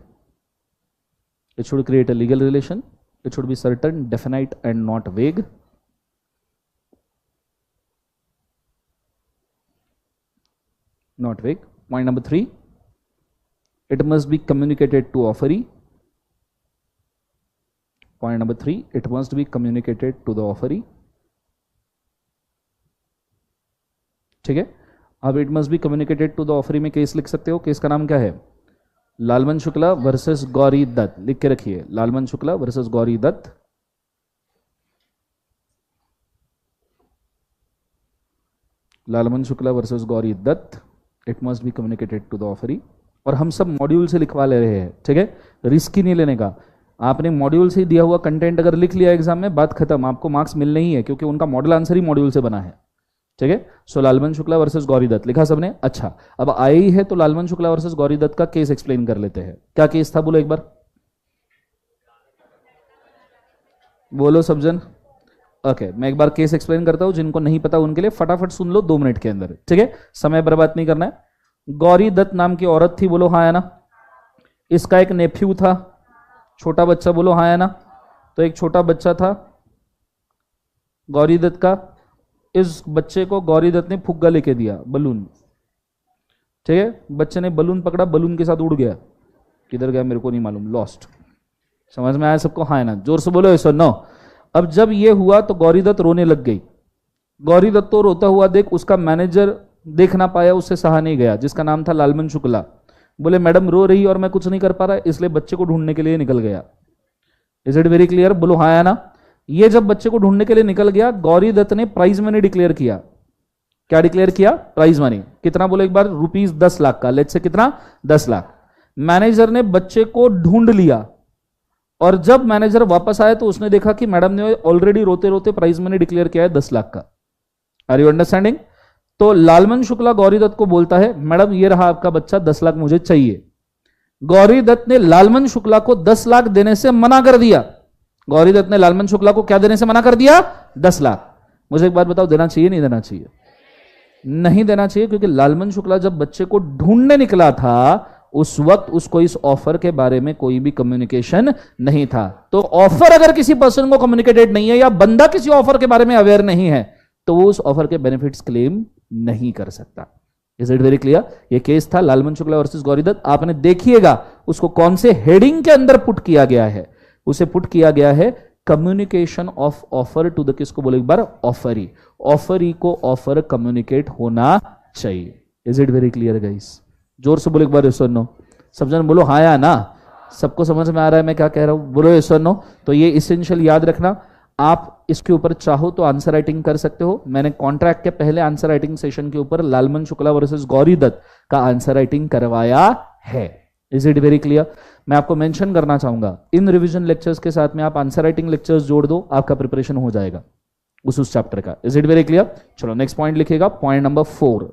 It should create a legal relation. It should be certain, definite and not vague. Not vague. Point number 3, it must be communicated to offeree. Point number 3, it must be communicated to the offeree. ठीक है, अब it must be communicated to the offeree में case लिख सकते हो। Case का नाम क्या है? लालमन शुक्ला वर्सेस गौरी दत्त। लिख के रखिए, Lalman Shukla versus Gauri Dutt. Lalman Shukla versus Gauri Dutt. It must be communicated to the offeree. और हम सब मॉड्यूल से लिखवा ले रहे हैं, ठीक है, रिस्क ही नहीं लेने का। आपने मॉड्यूल से दिया हुआ कंटेंट अगर लिख लिया एग्जाम में, बात खत्म, आपको मार्क्स मिलने ही है, क्योंकि उनका मॉडल आंसर ही मॉड्यूल से बना है, ठीक है। सो लालबन शुक्ला वर्सेस गौरी दत्त लिखा सबने, अच्छा। अब आई ही है तो लालबन शुक्ला वर्सेस गौरी दत्त का केस एक्सप्लेन कर लेते हैं। क्या केस था बोलो एक बार, बोलो सब जन। ओके, मैं एक बार केस एक्सप्लेन करता हूं, जिनको नहीं पता उनके लिए फटाफट सुन लो 2 मिनट के अंदर, ठीक है, समय बर्बाद नहीं करना है। गौरी दत्त नाम की औरत थी, बोलो हाँ है ना। इसका एक नेफ्यू था, छोटा बच्चा, बोलो हाँ है ना। तो एक छोटा बच्चा था गौरी दत्त का, इस बच्चे को गौरी दत्त ने फुग्गा लेके दिया, बलून, ठीक है। बच्चे ने बलून पकड़ा, बलून के साथ उड़ गया, किधर गया मेरे को नहीं मालूम, लॉस्ट। समझ में आया सबको, हाँ है ना, जोर से बोलो ऐसा नो। अब जब ये हुआ तो गौरी दत्त रोने लग गई। गौरी दत्त तो रोता हुआ देख उसका मैनेजर देख ना पाया, उससे सहा नहीं गया, जिसका नाम था लालबन शुक्ला। बोले मैडम रो रही और मैं कुछ नहीं कर पा रहा, इसलिए बच्चे को ढूंढने के लिए निकल गया। इज इट वेरी क्लियर, बोलो हाँ है ना। ये जब बच्चे को ढूंढने के लिए निकल गया, गौरी दत्त ने प्राइज मनी डिक्लेयर किया। क्या डिक्लेयर किया, प्राइज मनी। कितना बोलो एक बार, ₹10 लाख का, लेट से कितना, 10 लाख। मैनेजर ने बच्चे को ढूंढ लिया, और जब मैनेजर वापस आया तो उसने देखा कि मैडम ने ऑलरेडी रोते रोते प्राइज मनी डिक्लेयर किया है 10 लाख का। Are you understanding. तो लालबन शुक्ला गौरी दत्त को बोलता है मैडम ये रहा आपका बच्चा, 10 लाख मुझे चाहिए। गौरी दत्त ने लालबन शुक्ला को 10 लाख देने से मना कर दिया। गौरी दत्त ने लालबन शुक्ला को क्या देने से मना कर दिया, 10 लाख। मुझे एक बात बताओ, देना चाहिए नहीं देना चाहिए, नहीं देना चाहिए, क्योंकि लालबन शुक्ला जब बच्चे को ढूंढने निकला था उस वक्त उसको इस ऑफर के बारे में कोई भी कम्युनिकेशन नहीं था। तो ऑफर अगर किसी पर्सन को कम्युनिकेटेड नहीं है, या बंदा किसी ऑफर के बारे में अवेयर नहीं है, तो वो उस ऑफर के बेनिफिट्स क्लेम नहीं कर सकता। Is it very clear. ये केस था लालबन शुक्ला वर्सेस गौरी दत्त। आपने देखिएगा उसको कौन से हेडिंग के अंदर पुट किया गया है, उसे पुट किया गया है communication of offer to the, किसको बोले एक बार, ऑफरी। ऑफरी को ऑफर कम्युनिकेट होना चाहिए। Is it very clear guys, जोर से बोलो एक बार यस और नो। सब जन बोलो हाँ या ना, सबको समझ में आ रहा है मैं क्या कह रहा हूं, बोलो यस और नो। तो ये इसेंशियल याद रखना। आप इसके ऊपर चाहो तो आंसर राइटिंग कर सकते हो। मैंने कॉन्ट्रैक्ट के पहले आंसर राइटिंग सेशन के ऊपर लालबन शुक्ला वर्सेस गौरी दत्त का आंसर राइटिंग करवाया है। Is it very clear. मैं आपको मेंशन करना चाहूंगा, इन रिवीजन लेक्चर्स के साथ में आप आंसर राइटिंग लेक्चर्स जोड़ दो, आपका प्रिपरेशन हो जाएगा उस चैप्टर का। Is it very clear. चलो नेक्स्ट पॉइंट लिखिएगा, पॉइंट नंबर 4।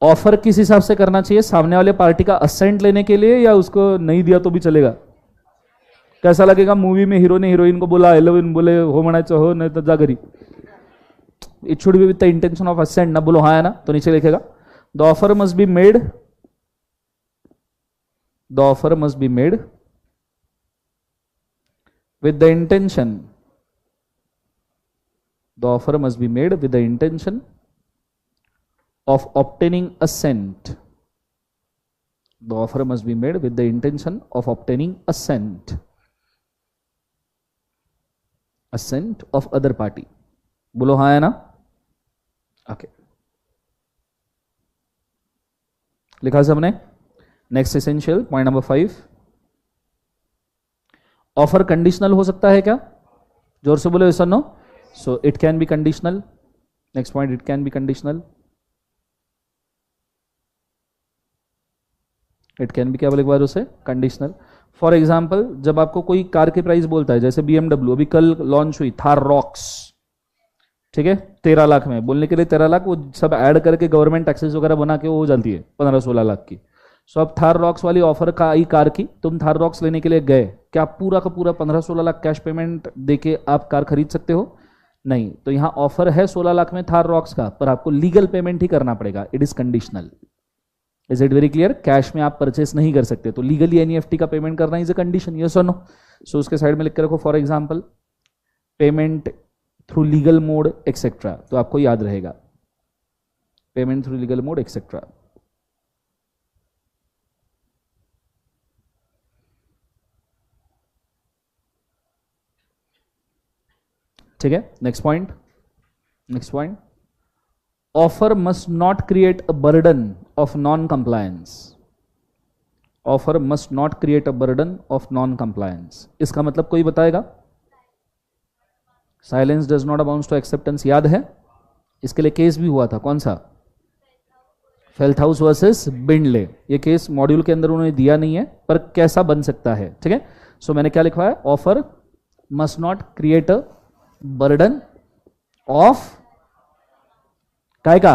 ऑफर किस हिसाब से करना चाहिए, सामने वाले पार्टी का असेंट लेने के लिए, या उसको नहीं दिया तो भी चलेगा। कैसा लगेगा मूवी में हीरो ने हीरोइन को बोला आई लव यू, बोले हो म्हणायचं हो नहीं तो जा घरी। It should be with the intention of assent ना, बोलो हाँ है ना। तो नीचे लिखेगा the offer must be made, the offer must be made with the intention, the offer must be made with the intention of obtaining assent. The offer must be made with the intention of obtaining assent, assent of other party. बोलो हाँ है ना। Okay, लिखा सबने। Next essential point number 5, offer conditional हो सकता है क्या, जोर से बोलो यस और no. So it can be conditional. Next point, it can be conditional. It can be क्या बोले एक बार उसे, कंडीशनल। फॉर एग्जाम्पल जब आपको कोई कार की प्राइस बोलता है, जैसे BMW अभी कल लॉन्च हुई थार रॉक्स, ठीक है, 13 लाख में, बोलने के लिए 13 लाख, वो सब ऐड करके गवर्नमेंट टैक्सेस वगैरह बना के वो हो जाती है 15-16 लाख की। सो अब थार रॉक्स वाली ऑफर का आई कार की, तुम थार रॉक्स लेने के लिए गए, क्या पूरा का पूरा 15-16 लाख कैश पेमेंट देके आप कार खरीद सकते हो, नहीं। तो यहां ऑफर है 16 लाख में थार रॉक्स का, पर आपको लीगल पेमेंट ही करना पड़ेगा। It is conditional. Is it very clear. Cash में आप परचेस नहीं कर सकते, तो लीगली एनईएफटी का पेमेंट करना इज अ कंडीशन, यस और नो। सो उसके साइड में लिख के रखो for example payment through legal mode etcetera, तो आपको याद रहेगा payment through legal mode etcetera. ठीक है, next point, next point, offer must not create a burden of non compliance. Offer must not create a burden of non compliance. इसका मतलब कोई बताएगा, silence does not amount to acceptance, याद है, इसके लिए केस भी हुआ था, कौन सा? फेल्थहाउस वर्सेस बिंडले। ये केस मॉड्यूल के अंदर उन्होंने दिया नहीं है, पर कैसा बन सकता है, ठीक है। सो मैंने क्या लिखा है, offer must not create a burden of काय का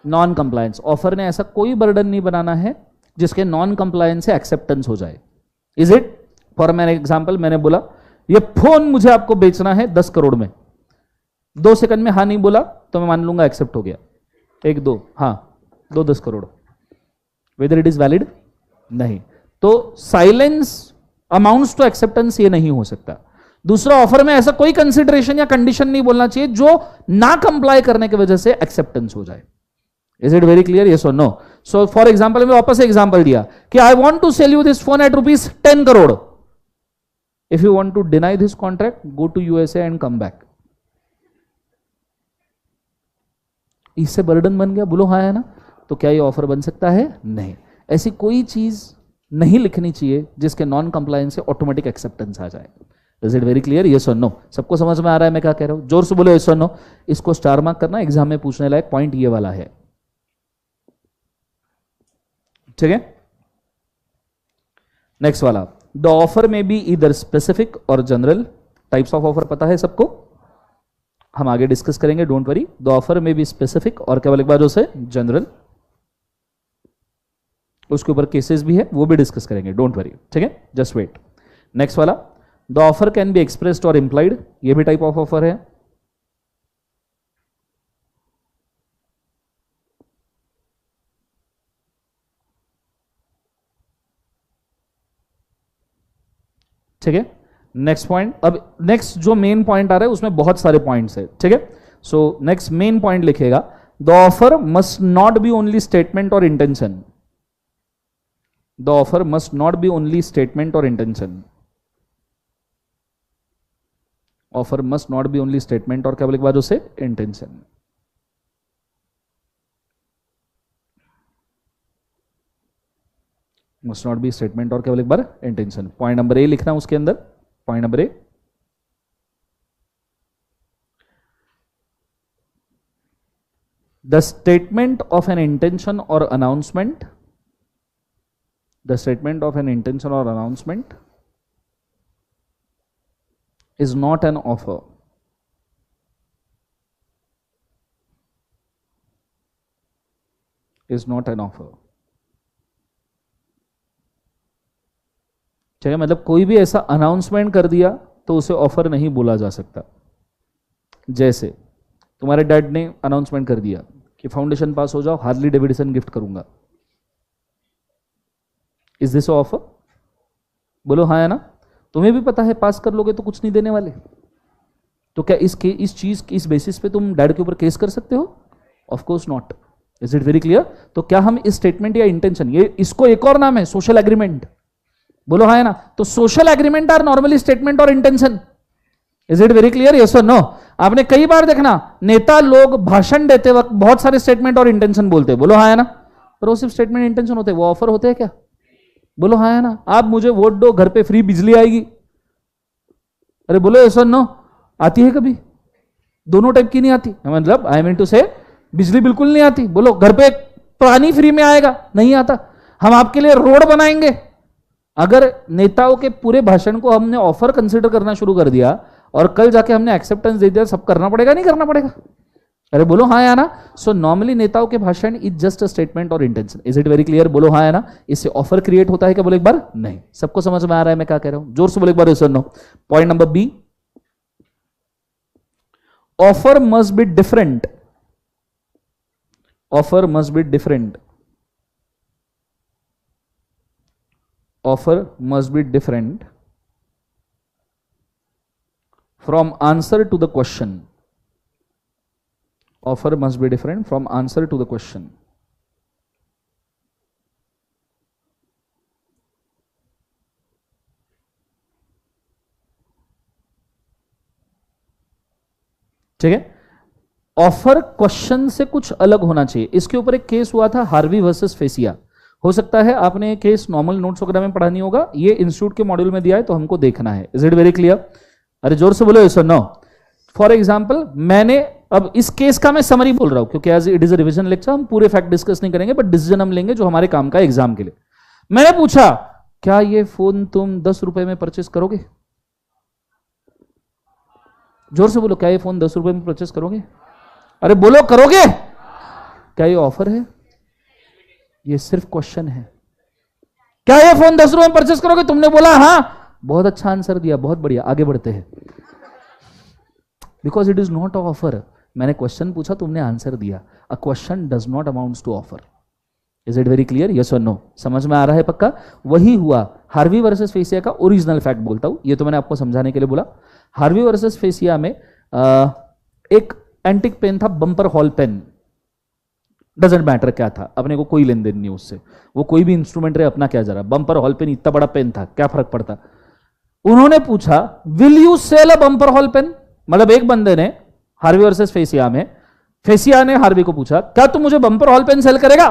नॉन कंप्लायंस। ऑफर ने ऐसा कोई बर्डन नहीं बनाना है जिसके नॉन कंप्लायंस से एक्सेप्टेंस हो जाए। Is it? For man example, मैंने बोला ये फोन मुझे आपको बेचना है 10 करोड़ में, 2 सेकंड में हाँ नहीं बोला तो मैं मान लूंगा एक्सेप्ट हो गया, 1 2 हाँ 2 10 crore. Whether it is valid? नहीं। तो साइलेंस अमाउंट्स टू एक्सेप्टेंस ये नहीं हो सकता। दूसरा, ऑफर में ऐसा कोई कंसिडरेशन या कंडीशन नहीं बोलना चाहिए जो ना कंप्लाई करने की वजह से एक्सेप्टेंस हो जाए। Is it very clear? Yes और नो? सो फॉर एग्जाम्पल, मैं वापस एग्जाम्पल दिया कि I want to sell you this phone at ₹10 crore. If you want to deny this contract, go to USA and come back. इससे burden बन गया? बोलो हाँ है ना? तो क्या ये ऑफर बन सकता है? नहीं। ऐसी कोई चीज नहीं लिखनी चाहिए जिसके नॉन कंप्लायंस से ऑटोमेटिक एक्सेप्टेंस आ जाए। Is it very clear? Yes और नो? सबको समझ में आ रहा है मैं क्या कह रहा हूं? जोर से बोलो यस और नो। इसको स्टार मार्क करना, एग्जाम में पूछने लायक पॉइंट ये वाला है, ठीक है। नेक्स्ट वाला, the offer may be either specific और जनरल। टाइप्स ऑफ ऑफर पता है सबको, हम आगे डिस्कस करेंगे, don't worry. The offer may be specific और केवल एक बार उसे जनरल, उसके ऊपर केसेस भी है, वो भी डिस्कस करेंगे, डोंट वरी, ठीक है। Just wait. नेक्स्ट वाला, the offer can be expressed और इंप्लाइड। ये भी टाइप ऑफ ऑफर है। ठीक है। नेक्स्ट पॉइंट, अब नेक्स्ट जो मेन पॉइंट आ रहा है उसमें बहुत सारे पॉइंट्स है, ठीक है। सो नेक्स्ट मेन पॉइंट लिखेगा, the offer must not be only statement और intention. The offer must not be only statement और intention. Offer must not be only statement और क्या बोले एक बार उसे intention. Must not be statement और केवल एक बार इंटेंशन। पॉइंट नंबर ए लिखना उसके अंदर, point number A, the statement of an intention और announcement, the statement of an intention और announcement is not an offer. Is not an offer. ठीक है, मतलब कोई भी ऐसा अनाउंसमेंट कर दिया तो उसे ऑफर नहीं बोला जा सकता। जैसे तुम्हारे डैड ने अनाउंसमेंट कर दिया कि फाउंडेशन पास हो जाओ, हार्ली डेविडसन गिफ्ट करूंगा। Is this offer? बोलो हाँ है ना? तुम्हें भी पता है पास कर लोगे तो कुछ नहीं देने वाले, तो क्या इस चीज इस बेसिस पे तुम डैड के ऊपर केस कर सकते हो? Of course not. Is it very clear? तो क्या हम इस स्टेटमेंट या इंटेंशन, ये इसको एक और नाम है सोशल एग्रीमेंट। बोलो हाँ है ना? तो social agreement are normally statement और intention. Is it very clear? Yes और नो? आपने कई बार देखना नेता लोग भाषण देते वक्त बहुत सारे स्टेटमेंट और इंटेंशन बोलते हैं। बोलो हाँ है ना? पर वो सिर्फ स्टेटमेंट इंटेंशन होते हैं, वो ऑफर होते हैं क्या? बोलो हाँ है ना? आप मुझे वोट दो, घर पे फ्री बिजली आएगी। अरे बोलो यस और नो? आती है कभी? दोनों टाइप की नहीं आती, मतलब आई मीन टू से बिजली बिल्कुल नहीं आती। बोलो घर पे पानी फ्री में आएगा? नहीं आता। हम आपके लिए रोड बनाएंगे। अगर नेताओं के पूरे भाषण को हमने ऑफर कंसिडर करना शुरू कर दिया और कल जाके हमने एक्सेप्टेंस दे दिया, सब करना पड़ेगा नहीं करना पड़ेगा? अरे बोलो हाँ है ना? सो नॉर्मली नेताओं के भाषण इज जस्ट अ स्टेटमेंट और intention. Is it very clear? बोलो हाँ है ना? इससे ऑफर क्रिएट होता है क्या? बोलो एक बार। नहीं। सबको समझ में आ रहा है मैं क्या कह रहा हूं? जोर से बोलो एक बार सुनो। Point number B, offer must be different. Offer must be different. Offer must be different from answer to the question. Offer must be different from answer to the question. ठीक है। ऑफर क्वेश्चन से कुछ अलग होना चाहिए। इसके ऊपर एक केस हुआ था, हार्वी वर्सेस फेसिया। हो सकता है आपने केस नॉर्मल नोट्स वगैरह में पढ़ा नहीं होगा, ये इंस्टीट्यूट के मॉड्यूल में दिया है तो हमको देखना है। Is it very clear? अरे जोर से बोलो यस और नो? फॉर एग्जाम्पल, मैंने अब इस केस का मैं समरी बोल रहा हूं क्योंकि as it is a revision lecture, हम पूरे फैक्ट डिस्कस नहीं करेंगे, बट डिसीजन हम लेंगे जो हमारे काम का एग्जाम के लिए। मैंने पूछा क्या ये फोन तुम 10 रुपए में परचेस करोगे? जोर से बोलो, क्या ये फोन 10 रुपए में परचेस करोगे? अरे बोलो, करोगे? क्या ये ऑफर है? ये सिर्फ क्वेश्चन है। क्या ये फोन 10 रुपए में परचेस करोगे? तुमने बोला हाँ, बहुत अच्छा आंसर दिया, बहुत बढ़िया, आगे बढ़ते हैं। Because it is not offer. मैंने क्वेश्चन पूछा, तुमने आंसर दिया। A question does not amounts to offer. Is it very clear? Yes और नो? समझ में आ रहा है पक्का? वही हुआ हार्वी वर्सेस फेसिया का ओरिजिनल फैक्ट बोलता हूं, ये तो मैंने आपको समझाने के लिए बोला। हार्वी वर्सेस फेसिया में एक एंटिक पेन था, Bumper Hall Pen, doesn't matter क्या था, अपने को कोई लेन देन नहीं उससे, वो कोई भी इंस्ट्रूमेंट रहे, अपना क्या जरा, बम्पर हॉल पेन, इतना बड़ा पेन था, क्या फर्क पड़ता। उन्होंने पूछा will you sell a Bumper Hall Pen? मतलब एक बंदे ने हार्वी वर्सेस फेसिया में, फेसिया ने हार्वी को पूछा क्या तुम मुझे बम्पर हॉल पेन सेल करेगा?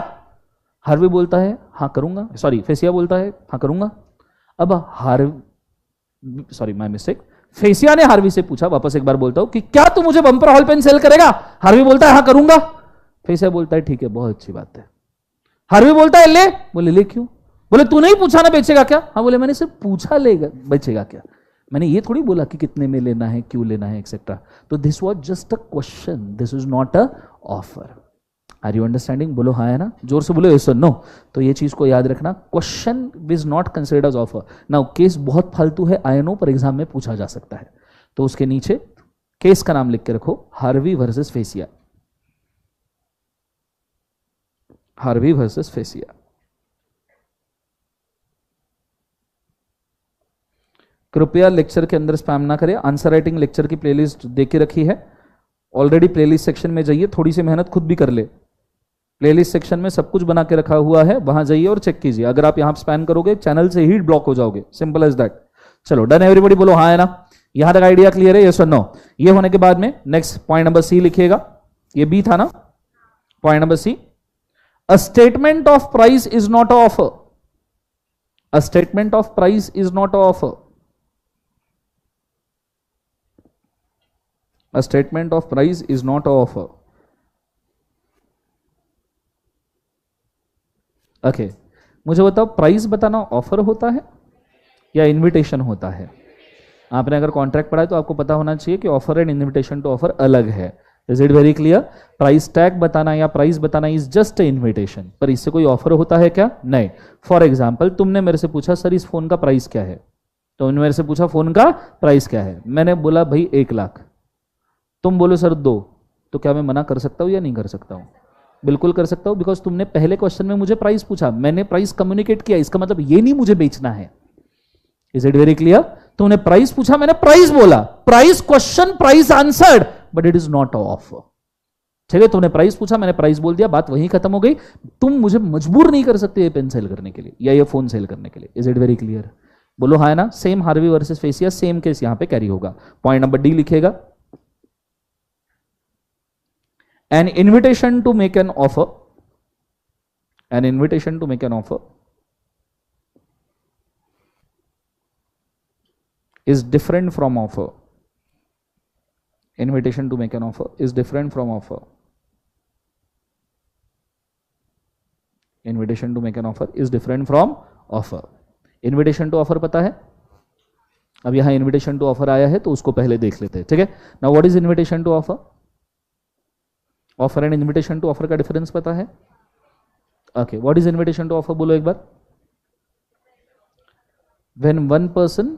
हार्वी बोलता है हाँ करूंगा, सॉरी फेसिया बोलता है हाँ करूंगा। अब माय मिस्टेक, फेसिया ने हार्वी से पूछा, वापस एक बार बोलता हूं, कि क्या तू मुझे बम्पर हॉल पेन सेल करेगा? हार्वी बोलता है हाँ करूंगा। फेसिया बोलता है ठीक है, बहुत अच्छी बात है। हार्वी बोलता है ले। बोले ले क्यों? बोले तू नहीं पूछा ना बेचेगा क्या? हाँ बोले मैंने सिर्फ पूछा लेगा बेचेगा क्या, मैंने ये थोड़ी बोला कि कितने में लेना है, क्यों लेना है, एक्सेट्रा। तो this was just a question, this is not a offer. Are you understanding? बोलो हाँ है ना, जोर से बोलो यस और नो। तो ये चीज को याद रखना, question is not considered as offer. Now case बहुत फालतू है, आई नो, पर एग्जाम में पूछा जा सकता है, तो उसके नीचे केस का नाम लिख के रखो, Harvey versus fascia. Harvey versus fascia. कृपया लेक्चर के अंदर स्पैम ना करें। आंसर राइटिंग लेक्चर की प्लेलिस्ट देके रखी है ऑलरेडी, प्लेलिस्ट सेक्शन में जाइए, थोड़ी सी मेहनत खुद भी कर ले, प्लेलिस्ट सेक्शन में सब कुछ बना के रखा हुआ है, वहां जाइए और चेक कीजिए। अगर आप यहां स्पैम करोगे चैनल से ही ब्लॉक हो जाओगे, सिंपल एज दैट। चलो डन एवरीबॉडी, बोलो हाँ है ना, यहां तक आइडिया क्लियर है? यस और नो? ये होने के बाद में नेक्स्ट पॉइंट नंबर सी लिखिएगा, ये बी था ना, point number C, a statement of price is not offer. A statement of price is not offer. A statement of price is not an offer. Okay, मुझे बताओ प्राइस बताना offer होता है या इनविटेशन होता है? आपने अगर कॉन्ट्रैक्ट पढ़ा है तो आपको पता होना चाहिए कि offer and invitation to offer अलग है। Is it very clear? Price tag बताना या प्राइस बताना इज जस्ट ए इन्विटेशन, पर इससे कोई ऑफर होता है क्या? नहीं। फॉर एग्जाम्पल, तुमने मेरे से पूछा सर इस फोन का प्राइस क्या है, तो उन्होंने मेरे से पूछा फोन का प्राइस क्या है, मैंने बोला भाई 1 लाख, तुम बोलो सर 2, तो क्या मैं मना कर सकता हूं या नहीं कर सकता हूं? बिल्कुल कर सकता हूं, बिकॉज तुमने पहले क्वेश्चन में मुझे प्राइस पूछा, मैंने प्राइस कम्युनिकेट किया, इसका मतलब ये नहीं मुझे बेचना है। Is it very clear? तुमने प्राइस पूछा, मैंने प्राइस बोला, price question, price answered, but it is not offer. ठीक है, तुमने प्राइस पूछा, मैंने प्राइस बोल दिया, बात वहीं खत्म हो गई। तुम मुझे मजबूर नहीं कर सकते ये पेन सेल करने के लिए या ये फोन सेल करने के लिए। Is it very clear? बोलो हाँ है ना। Same Harvey versus fascia, same case यहां पे कैरी होगा। पॉइंट नंबर डी लिखेगा, an invitation to make an offer, an invitation to make an offer is different from offer. Invitation to make an offer is different from offer. Invitation to make an offer is different from offer. Invitation to offer पता है? अब यहां invitation to offer आया है तो उसको पहले देख लेते हैं। ठीक है, now what is invitation to offer? Offer and invitation to offer का डिफरेंस पता है? Okay, what is invitation to offer? बोलो एक बार। When one person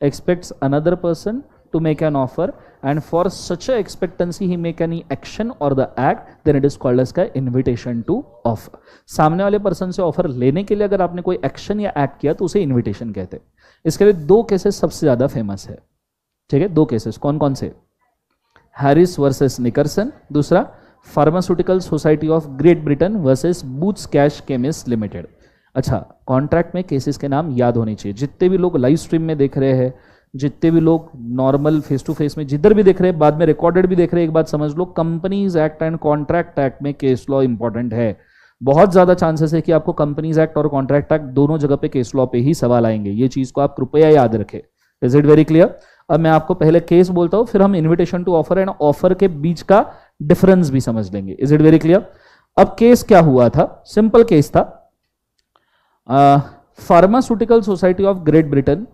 expects another person to make an offer and for such a expectancy he make any action or the act, then it is called as का invitation to offer. सामने वाले person से offer लेने के लिए अगर आपने कोई एक्शन या एक्ट किया तो उसे इन्विटेशन कहते हैं। इसके लिए 2 केसेस सबसे ज्यादा फेमस है। ठीक है, 2 केसेस कौन कौन से? हैरिस वर्सेस निकरसन, दूसरा pharmaceutical society of Great Britain versus booths cash Chemist limited. अच्छा, कॉन्ट्रैक्ट में केसेस के नाम याद होने चाहिए। जितने भी लोग लाइव स्ट्रीम में देख रहे हैं, जितने भी लोग नॉर्मल फेस टू फेस में जिधर भी देख रहे हैं, बाद में रिकॉर्डेड भी देख रहे हैं, एक बात समझ लो, companies act and contract act में केस लॉ इंपॉर्टेंट है। बहुत ज्यादा चांसेस है कि आपको कंपनीज एक्ट और कॉन्ट्रैक्ट एक्ट दोनों जगह पे केस लॉ पे ही सवाल आएंगे। ये चीज को आप कृपया याद रखें। Is it very clear? अब मैं आपको पहले केस बोलता हूं, फिर हम invitation to offer and offer के बीच का डिफरेंस भी समझ लेंगे। Is it very clear? अब केस क्या हुआ था? सिंपल केस था, Pharmaceutical society of Great Britain,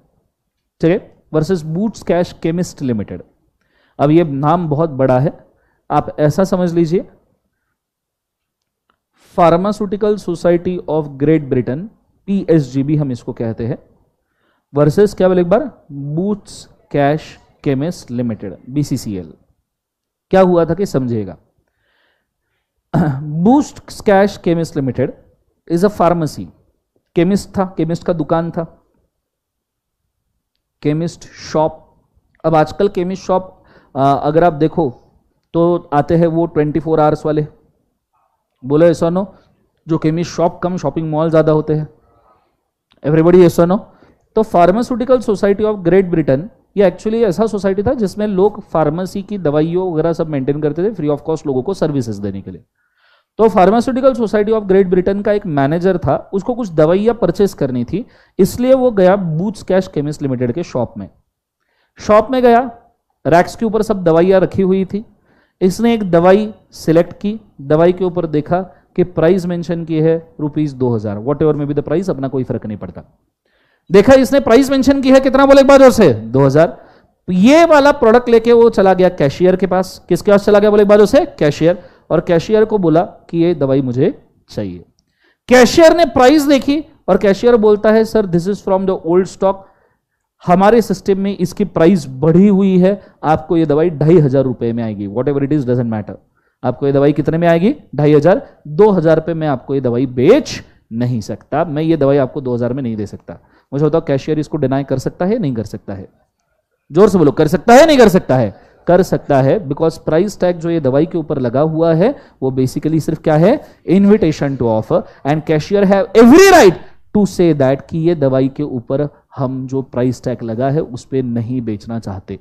ठीक है, versus Boots Cash Chemist Limited. अब ये नाम बहुत बड़ा है, आप ऐसा समझ लीजिए, pharmaceutical society of Great Britain, PSGB हम इसको कहते हैं, वर्सेस क्या बोले एक बार, Boots Cash Chemist Limited, BCCL. क्या हुआ था कि समझिएगा, Boots Cash Chemist Limited is a pharmacy, chemist था, केमिस्ट का दुकान था, केमिस्ट शॉप। अब आजकल केमिस्ट शॉप अगर आप देखो तो आते हैं वो 24 आवर्स वाले, बोलो ऐसा नो, जो केमिस्ट शॉप कम शॉपिंग मॉल ज्यादा होते हैं, एवरीबॉडी ऐसा नो। तो pharmaceutical society of Great Britain ये एक्चुअली ऐसा सोसाइटी था जिसमें लोग फार्मेसी की दवाइयों वगैरह सब मेंटेन करते थे फ्री ऑफ कॉस्ट लोगों को सर्विसेज देने के लिए। तो pharmaceutical society of Great Britain का एक मैनेजर था, उसको कुछ दवाइयां परचेस करनी थी, इसलिए वो गया बूट्स कैश केमिस्ट लिमिटेड के शॉप में गया, रैक्स के ऊपर सब दवाइयां रखी हुई थी, इसने एक दवाई सिलेक्ट की, दवाई के ऊपर देखा कि प्राइस मेंशन की है ₹2000, वॉट एवर में भी द प्राइस, अपना कोई फर्क नहीं पड़ता। देखा इसने प्राइस मेंशन की है, कितना बोले एक बार जोर से, 2000। ये वाला प्रोडक्ट लेके वो चला गया कैशियर के पास, किसके पास चला गया बोले एक बार जोर से, कैशियर, और कैशियर को बोला कि ये दवाई मुझे चाहिए। कैशियर ने प्राइस देखी और कैशियर बोलता है sir this is from the old stock, हमारे सिस्टम में इसकी प्राइस बढ़ी हुई है, आपको ये दवाई 2500 रुपए में आएगी, what ever it is doesn't matter, आपको ये दवाई कितने में आएगी, 2500, 2000 पे मैं आपको ये दवाई बेच नहीं सकता, मैं ये दवाई आपको 2000 में नहीं दे सकता। मुझे बताओ कैशियर इसको डिनाई कर सकता है नहीं कर सकता है? जोर से बोलो, कर सकता है नहीं कर सकता है? कर सकता है, बिकॉज प्राइस टैग जो ये दवाई के ऊपर लगा हुआ है वो बेसिकली सिर्फ क्या है, invitation to offer, and cashier have every right to say that कि ये दवाई के ऊपर हम जो प्राइस टैग लगा है उस पर नहीं बेचना चाहते।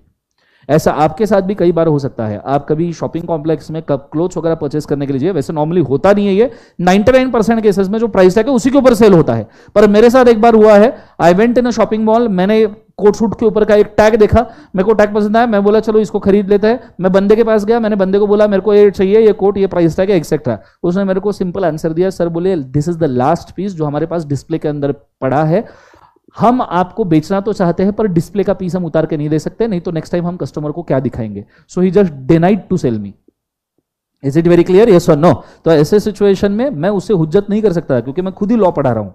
ऐसा आपके साथ भी कई बार हो सकता है, आप कभी शॉपिंग कॉम्प्लेक्स में कब क्लोथ्स वगैरह परचेस करने के लिए, वैसे नॉर्मली होता नहीं है ये, 99% केसेस में जो प्राइस टैग है उसी के ऊपर सेल होता है, पर मेरे साथ एक बार हुआ है, I went in a shopping mall, मैंने कोट सूट के ऊपर का एक टैग देखा, मेरे को टैग पसंद आया, मैं बोला चलो इसको खरीद लेते हैं, मैं बंदे के पास गया, मैंने बंदे को बोला मेरे को ये चाहिए, ये कोट, ये प्राइस टैग है एक्सेट्रा, उसने मेरे को सिंपल आंसर दिया, सर बोले this is the last piece जो हमारे पास डिस्प्ले के अंदर पड़ा है, हम आपको बेचना तो चाहते हैं पर डिस्प्ले का पीस हम उतार के नहीं दे सकते, नहीं तो नेक्स्ट टाइम हम कस्टमर को क्या दिखाएंगे, so he just denied to sell me. Is it very clear, yes और नो? तो ऐसे सिचुएशन में मैं उससे हुज्जत नहीं कर सकता क्योंकि मैं खुद ही लॉ पढ़ा रहा हूं।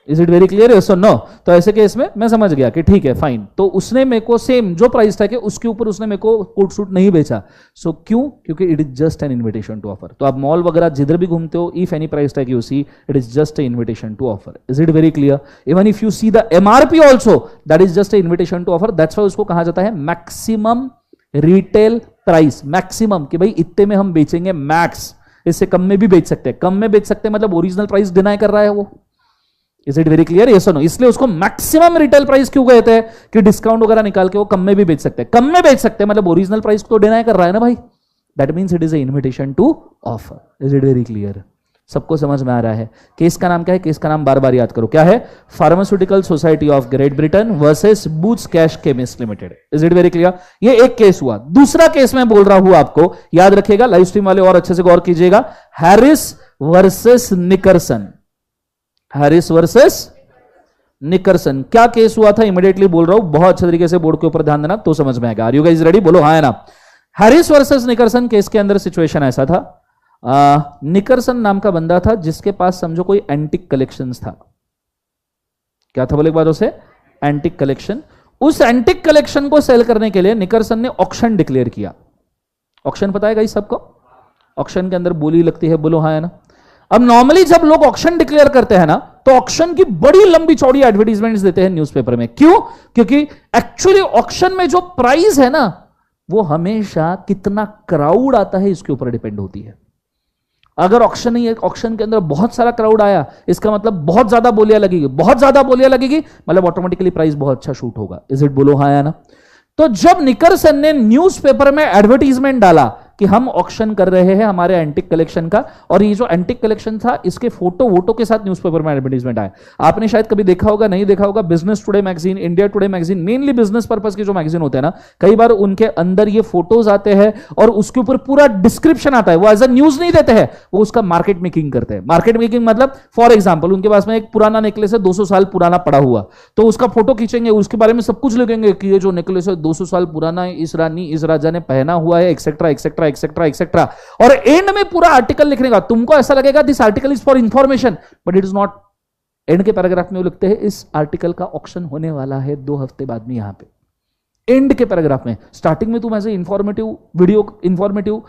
Is it very clear, yes और नो? तो ऐसे केस में मैं समझ गया कि ठीक है फाइन, तो उसने मेरे को सेम जो प्राइस था कि उसके ऊपर उसने मेरे को कोट सूट नहीं बेचा, सो क्यों? क्योंकि it is just an invitation to offer. तो आप मॉल वगैरह जिधर भी घूमते हो, if any price tag you see, it is just a invitation to offer. Is it very clear? Even if you see the MRP also, that is just a invitation to offer, that's why उसको कहा जाता है maximum retail price, maximum कि भाई इतने में हम बेचेंगे मैक्स, इससे कम में भी बेच सकते हैं, कम में बेच सकते हैं मतलब ओरिजिनल प्राइस डिनाई कर रहा है वो। Is it very clear, yes और नो? इसलिए उसको मैक्सिमम रिटेल प्राइस क्यों कहते हैं कि डिस्काउंट वगैरह निकाल के वो कम में भी बेच सकते हैं, कम में बेच सकते हैं मतलब ओरिजिनल प्राइस को डिनाई कर रहा है ना भाई, that means it is a invitation to offer. Is it very clear? सबको समझ में आ रहा है? केस का नाम क्या है? केस का नाम बार बार याद करो, क्या है? Pharmaceutical society of Great Britain versus Boots Cash Chemist Limited. Is it very clear? ये एक केस हुआ। दूसरा केस मैं बोल रहा हूं आपको, याद रखिएगा, लाइव स्ट्रीम वाले और अच्छे से गौर कीजिएगा, हैरिस वर्सेस निकरसन। हैरिस वर्सेस निकरसन, क्या केस हुआ था? इमीडिएटली बोल रहा हूं, बहुत अच्छे तरीके से बोर्ड के ऊपर ध्यान देना तो समझ में आएगा। Are you guys ready? बोलो हाँ है ना। हैरिस वर्सेस निकरसन केस के अंदर सिचुएशन ऐसा था, निकरसन नाम का बंदा था जिसके पास समझो कोई एंटिक कलेक्शंस था। क्या था बोले एक बार उसे? Antique collection. उस एंटिक कलेक्शन को सेल करने के लिए निकरसन ने ऑक्शन डिक्लेयर किया। ऑक्शन पता है गाइस सबको? ऑक्शन के अंदर बोली लगती है, बोलो हाँ है ना। अब नॉर्मली जब लोग ऑक्शन डिक्लेयर करते हैं ना तो ऑक्शन की बड़ी लंबी चौड़ी एडवर्टीजमेंट्स देते हैं न्यूज़पेपर में। क्यों? क्योंकि एक्चुअली ऑक्शन में जो प्राइस है ना वो हमेशा कितना क्राउड आता है इसके ऊपर डिपेंड होती है। अगर ऑक्शन ही ऑक्शन के अंदर बहुत सारा क्राउड आया, इसका मतलब बहुत ज्यादा बोलियां लगेगी, बहुत ज्यादा बोलियां लगेगी मतलब ऑटोमेटिकली प्राइस बहुत अच्छा शूट होगा। Is it? बोलो हाँ या ना। तो जब निकरसन ने न्यूज़पेपर में एडवर्टीजमेंट डाला कि हम ऑक्शन कर रहे हैं हमारे एंटिक कलेक्शन का, और ये जो एंटिक कलेक्शन था इसके फोटो वोटो के साथ न्यूज़पेपर में एडवर्टाइजमेंट आया। आपने शायद कभी देखा होगा, नहीं देखा होगा, business today magazine, India today magazine, mainly business purpose के जो मैगजीन होते हैं ना, कई बार उनके अंदर ये फोटोज आते हैं और उसके ऊपर पूरा डिस्क्रिप्शन आता है। वो एज अ न्यूज नहीं देते हैं, वो उसका मार्केट मेकिंग करते हैं। मार्केट मेकिंग मतलब फॉर एग्जांपल उनके पास में एक पुराना नेकलेस है 200 साल पुराना पड़ा हुआ, तो उसका फोटो खींचेंगे, उसके बारे में सब कुछ लिखेंगे कि ये जो नेकलेस है 200 साल पुराना है, इस रानी इस राजा ने पहना हुआ है, एक्सेट्रा एक्सेट्रा एक्सेट्रा एक्सेट्रा, और एंड में पूरा आर्टिकल लिखने का। तुमको ऐसा लगेगा this article is for information, but it is not. And के पैराग्राफ में वो लिखते हैं इस आर्टिकल का ऑक्शन होने वाला है 2 हफ्ते बाद में यहां पे। एंड के पैराग्राफ में, स्टार्टिंग में तुम ऐसे इंफॉर्मेटिव वीडियो, इंफॉर्मेटिव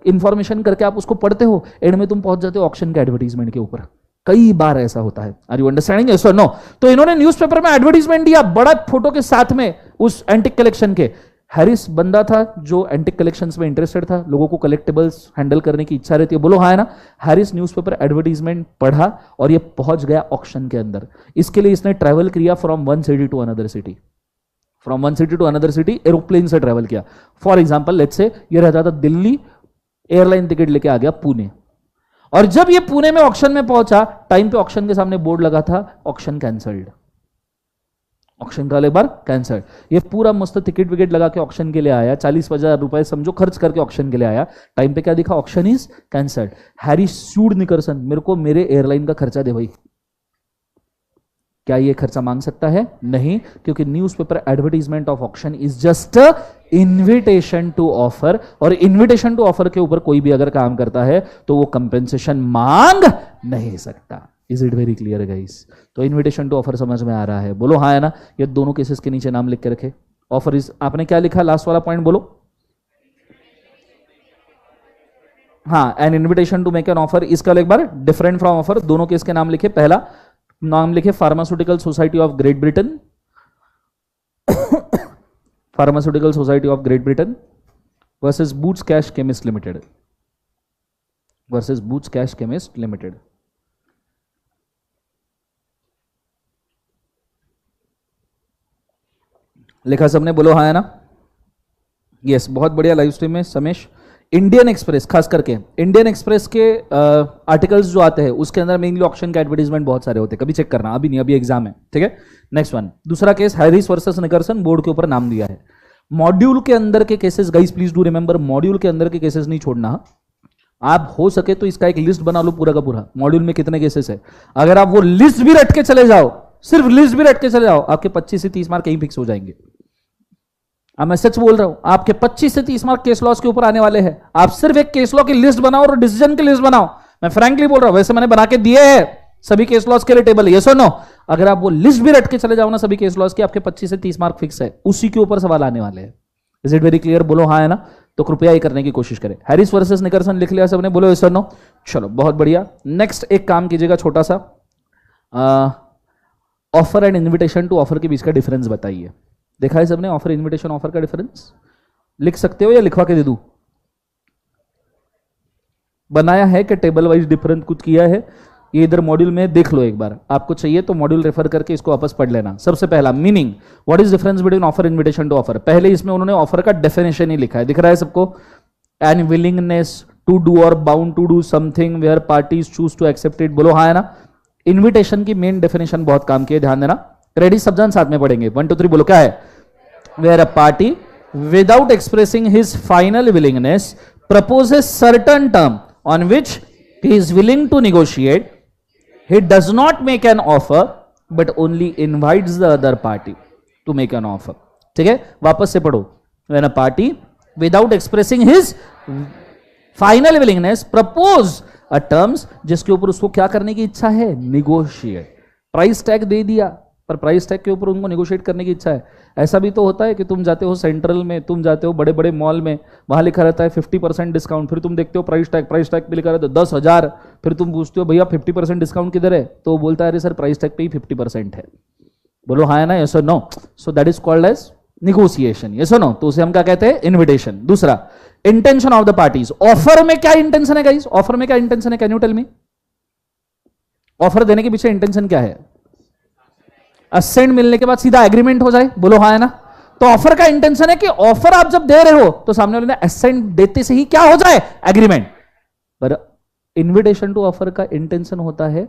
इंफॉर्मेशन करके आप उसको पढ़ते हो, एंड में तुम पहुंच जाते हो ऑक्शन के एडवर्टीजमेंट के ऊपर। कई बार ऐसा होता है। Are you understanding? यस और नो? तो इन्होंने न्यूज़पेपर में एडवर्टीजमेंट दिया बड़ा फोटो के साथ में उस एंटिक कलेक्शन के। हैरिस बंदा था जो एंटिक कलेक्शंस में इंटरेस्टेड था, लोगों को कलेक्टिबल्स हैंडल करने की इच्छा रहती है, बोलो हाँ है ना। हैरिस न्यूज़पेपर एडवर्टीजमेंट पढ़ा और ये पहुंच गया ऑक्शन के अंदर। इसके लिए इसने ट्रैवल किया from one city to another city, from one city to another city aeroplane से ट्रैवल किया। फॉर एग्जाम्पल लेट्स से ये रहता था दिल्ली, एयरलाइन टिकट लेके आ गया पुणे, और जब ये पुणे में ऑक्शन में पहुंचा, टाइम पे ऑक्शन के सामने बोर्ड लगा था ऑक्शन कैंसल्ड, ऑक्शन का एक बार कैंसल्ड। ये पूरा मस्त टिकट विकेट लगा के ऑक्शन के लिए आया, 40,000 रुपए समझो खर्च करके ऑक्शन के लिए आया, टाइम पे क्या दिखा, auction is cancelled. Harris sued Nickerson, मेरे को मेरे एयरलाइन का खर्चा दे भाई। क्या ये खर्चा मांग सकता है? नहीं, क्योंकि newspaper advertisement of auction is just invitation to offer, और इन्विटेशन टू ऑफर के ऊपर कोई भी अगर काम करता है तो वो कंपेंसेशन मांग नहीं सकता। Is it very clear guys? तो इन्विटेशन टू ऑफर समझ में आ रहा है? बोलो हाँ है ना। ये दोनों केसेस के नीचे नाम लिख के रखे। ऑफर इज, आपने क्या लिखा लास्ट वाला पॉइंट बोलो? हाँ, an invitation to make an offer. इसका एक बार डिफरेंट फ्रॉम ऑफर, दोनों केस के नाम लिखे। पहला नाम लिखे Pharmaceutical society of Great Britain, Pharmaceutical society of Great Britain versus Boots Cash Chemist Limited, versus Boots Cash Chemist Limited. लिखा सबने? बोलो हाँ है ना। यस, बहुत बढ़िया लाइव स्ट्रीम में समेश। इंडियन एक्सप्रेस, खास करके इंडियन एक्सप्रेस के आर्टिकल्स जो आते हैं उसके अंदर मेनली ऑक्शन का एडवर्टीजमेंट बहुत सारे होते हैं, कभी चेक करना, अभी नहीं, अभी एग्जाम है, ठीक है। नेक्स्ट वन, दूसरा case Harris versus Nickerson, board के ऊपर नाम दिया है। मॉड्यूल के अंदर के cases guys please do remember, module के अंदर के केसेस नहीं छोड़ना। आप हो सके तो इसका एक लिस्ट बना लो पूरा का पूरा, मॉड्यूल में कितने केसेस है। अगर आप वो लिस्ट भी रट के चले जाओ, सिर्फ लिस्ट भी रट के चले जाओ, आपके 25 से 30 मार्क कहीं फिक्स हो जाएंगे। मैं सच बोल रहा हूं, आपके 25 से 30 मार्क केस लॉस के ऊपर आने वाले हैं। आप सिर्फ एक केस लॉ की लिस्ट बनाओ और डिसीजन की लिस्ट बनाओ। मैं फ्रैंकली बोल रहा हूं, वैसे मैंने बना के दिए हैं सभी केस लॉस के लिए टेबल, यस और नो। अगर आप वो लिस्ट भी रट के चले जाओ ना सभी केस लॉस की, आपके 25 से 30 मार्क फिक्स है, उसी के ऊपर सवाल आने वाले हैं। Is it very clear? बोलो हाँ है ना। तो कृपया ये करने की कोशिश करें। हैरिस वर्सेस निकर्सन लिख लिया सबने? बोलो यस और नो। चलो बहुत बढ़िया। नेक्स्ट एक काम कीजिएगा छोटा सा, offer and invitation to offer के बीच का डिफरेंस बताइए। देखा है सबने ऑफर इन्विटेशन ऑफर का डिफरेंस? लिख सकते हो या लिखवा के दे दूं? बनाया है कि टेबल वाइज डिफरेंस कुछ किया है? ये इधर मॉड्यूल में देख लो एक बार, आपको चाहिए तो मॉड्यूल रेफर करके इसको वापस पढ़ लेना। सबसे पहला meaning, what is difference between offer invitation to offer. पहले इसमें उन्होंने ऑफर का डेफिनेशन ही लिखा है, दिख रहा है सबको? एन विलिंगनेस टू डू और bound to do something where parties choose to accept it. बोलो हाँ है ना। इन्विटेशन की मेन डेफिनेशन बहुत काम की है, ध्यान देना। रेडी सब जन साथ में पढ़ेंगे, 1 2 3 बोलो। क्या है? Where a party without expressing his final willingness proposes certain term on which he is willing to negotiate. He does not make an offer but only invites the other party to make an offer. ठीक है, वापस से पढ़ो। When a party without expressing his final willingness propose a terms, जिसके ऊपर उसको क्या करने की इच्छा है? negotiate. प्राइस टैग दे दिया, पर प्राइस टैग के ऊपर उनको नेगोशिएट करने की इच्छा है। ऐसा भी तो होता है कि तुम जाते हो सेंट्रल में, तुम जाते हो बड़े बड़े मॉल में, वहां लिखा रहता है 50% डिस्काउंट, फिर तुम देखते हो प्राइस टैग पे लिखा रहता है 10,000, फिर तुम पूछते हो भैया 50% डिस्काउंट किधर है, तो बोलता है अरे सर प्राइस टैग पे ही 50% है। बोलो हाँ है ना, यस और no. So that is called as negotiation, yes और नो। तो उसे हम क्या कहते हैं? इन्विटेशन। दूसरा, intention of the parties. Offer में क्या इंटेंशन है गाइस? ऑफर में क्या इंटेंशन है? Can you tell me? Offer देने के पीछे इंटेंशन क्या है? असेंट मिलने के बाद सीधा एग्रीमेंट हो जाए। बोलो हाँ है ना। तो ऑफर का इंटेंशन है कि ऑफर आप जब दे रहे हो तो सामने वाले ने असाइन देते से ही क्या हो जाए, एग्रीमेंट। पर इनविटेशन टू ऑफर का इंटेंशन होता है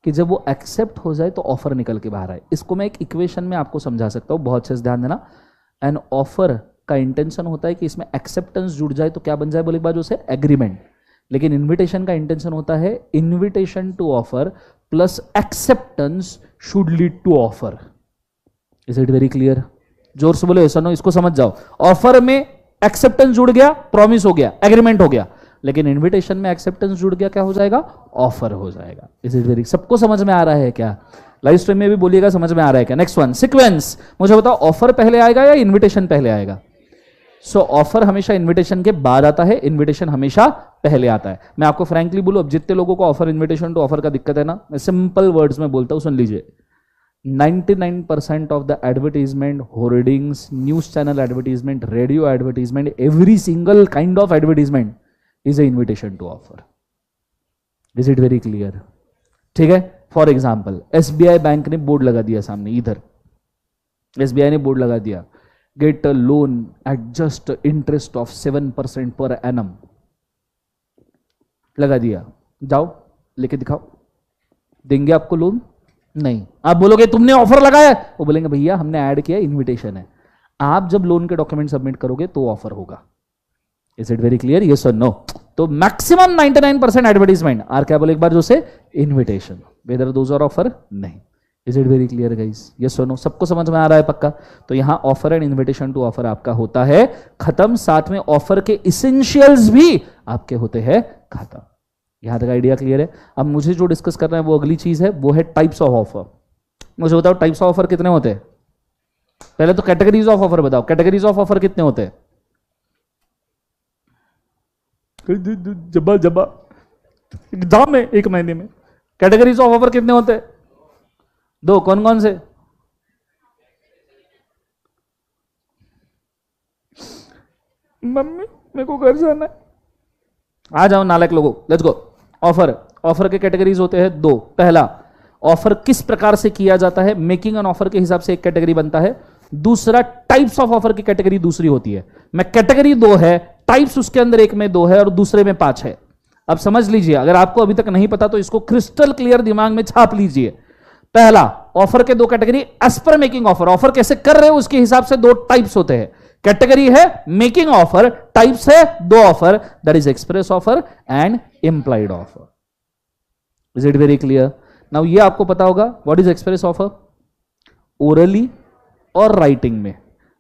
कि जब वो एक्सेप्ट हो जाए तो ऑफर निकल के बाहर आए। इसको मैं एक इक्वेशन में आपको समझा सकता हूं, बहुत अच्छे से ध्यान देना। एन ऑफर का इंटेंशन होता है कि इसमें एक्सेप्टेंस जुड़ जाए तो क्या बन जाए, बोले बाजू से एग्रीमेंट। लेकिन इनविटेशन का इंटेंशन होता है invitation to offer plus acceptance should lead to offer. Is it very clear? जोर से बोलो ऐसा नो, इसको समझ जाओ। ऑफर में एक्सेप्टेंस जुड़ गया, प्रॉमिस हो गया, एग्रीमेंट हो गया। लेकिन इनविटेशन में एक्सेप्टेंस जुड़ गया, क्या हो जाएगा, ऑफर हो जाएगा। इज इट वेरी, सबको समझ में आ रहा है क्या? लाइव स्ट्रीम में भी बोलिएगा समझ में आ रहा है क्या? Next one, sequence. मुझे बताओ ऑफर पहले आएगा या इनविटेशन पहले आएगा? सो ऑफर हमेशा इनविटेशन के बाद आता है, इनविटेशन हमेशा पहले आता है। मैं आपको फ्रैंकली बोलूं, अब जितने लोगों को ऑफर इनविटेशन टू ऑफर का दिक्कत है ना, मैं सिंपल वर्ड्स में बोलता हूं, सुन लीजिए। 99% of the advertisement, hoardings, news channel advertisement, radio advertisement, every single kind of advertisement is a invitation to offer. Is it very clear? ठीक है, फॉर एग्जाम्पल SBI बैंक ने बोर्ड लगा दिया सामने, इधर SBI ने बोर्ड लगा दिया, get a loan eight just interest of 7% per annum, लगा दिया, जाओ लेके दिखाओ, देंगे आपको लोन? नहीं। आप बोलोगे तुमने ऑफर लगाया, वो बोलेंगे भैया हमने ऐड किया, इनविटेशन है। आप जब लोन के डॉक्यूमेंट सबमिट करोगे तो ऑफर होगा। Is it very clear? Yes और नो? तो मैक्सिमम 99% एडवर्टाइजमेंट आर क्या बोले एक बार जो से, invitation, whether those are offer नहीं। Is it very clear guys? Yes और नो? सबको समझ में आ रहा है पक्का? तो यहां offer and invitation to offer आपका होता है खत्म, साथ में ऑफर के इसेंशियल्स भी आपके होते हैं खत्म। यहां तक आइडिया क्लियर है? अब मुझे जो डिस्कस करना है वो अगली चीज है, वो है टाइप्स ऑफ ऑफर। मुझे बताओ टाइप्स ऑफ ऑफर कितने होते हैं? पहले तो कैटेगरीज ऑफ ऑफर बताओ, कैटेगरीज ऑफ ऑफर कितने होते हैं? जबा जबा एग्जाम है 1 महीने में, कैटेगरीज ऑफ ऑफर कितने होते हैं? 2। कौन कौन से? मम्मी मेरे को घर जाना है, आ जाओ नालायक लोगों, लेट्स गो। ऑफर के कैटेगरीज होते हैं 2। पहला, ऑफर किस प्रकार से किया जाता है, मेकिंग एन ऑफर के हिसाब से एक कैटेगरी बनता है। दूसरा, टाइप्स ऑफ ऑफर की कैटेगरी दूसरी होती है। मैं कैटेगरी 2 है, टाइप्स उसके अंदर एक में 2 है और दूसरे में 5 है। अब समझ लीजिए, अगर आपको अभी तक नहीं पता तो इसको क्रिस्टल क्लियर दिमाग में छाप लीजिए। पहला, ऑफर के 2 category as per making offer, offer कैसे कर रहे हो उसके हिसाब से 2 टाइप्स होते हैं। कैटेगरी है मेकिंग ऑफर, टाइप्स है 2 offer, that is express offer and implied offer. Is it very clear? Now ये आपको पता होगा what is express offer. Orally और राइटिंग में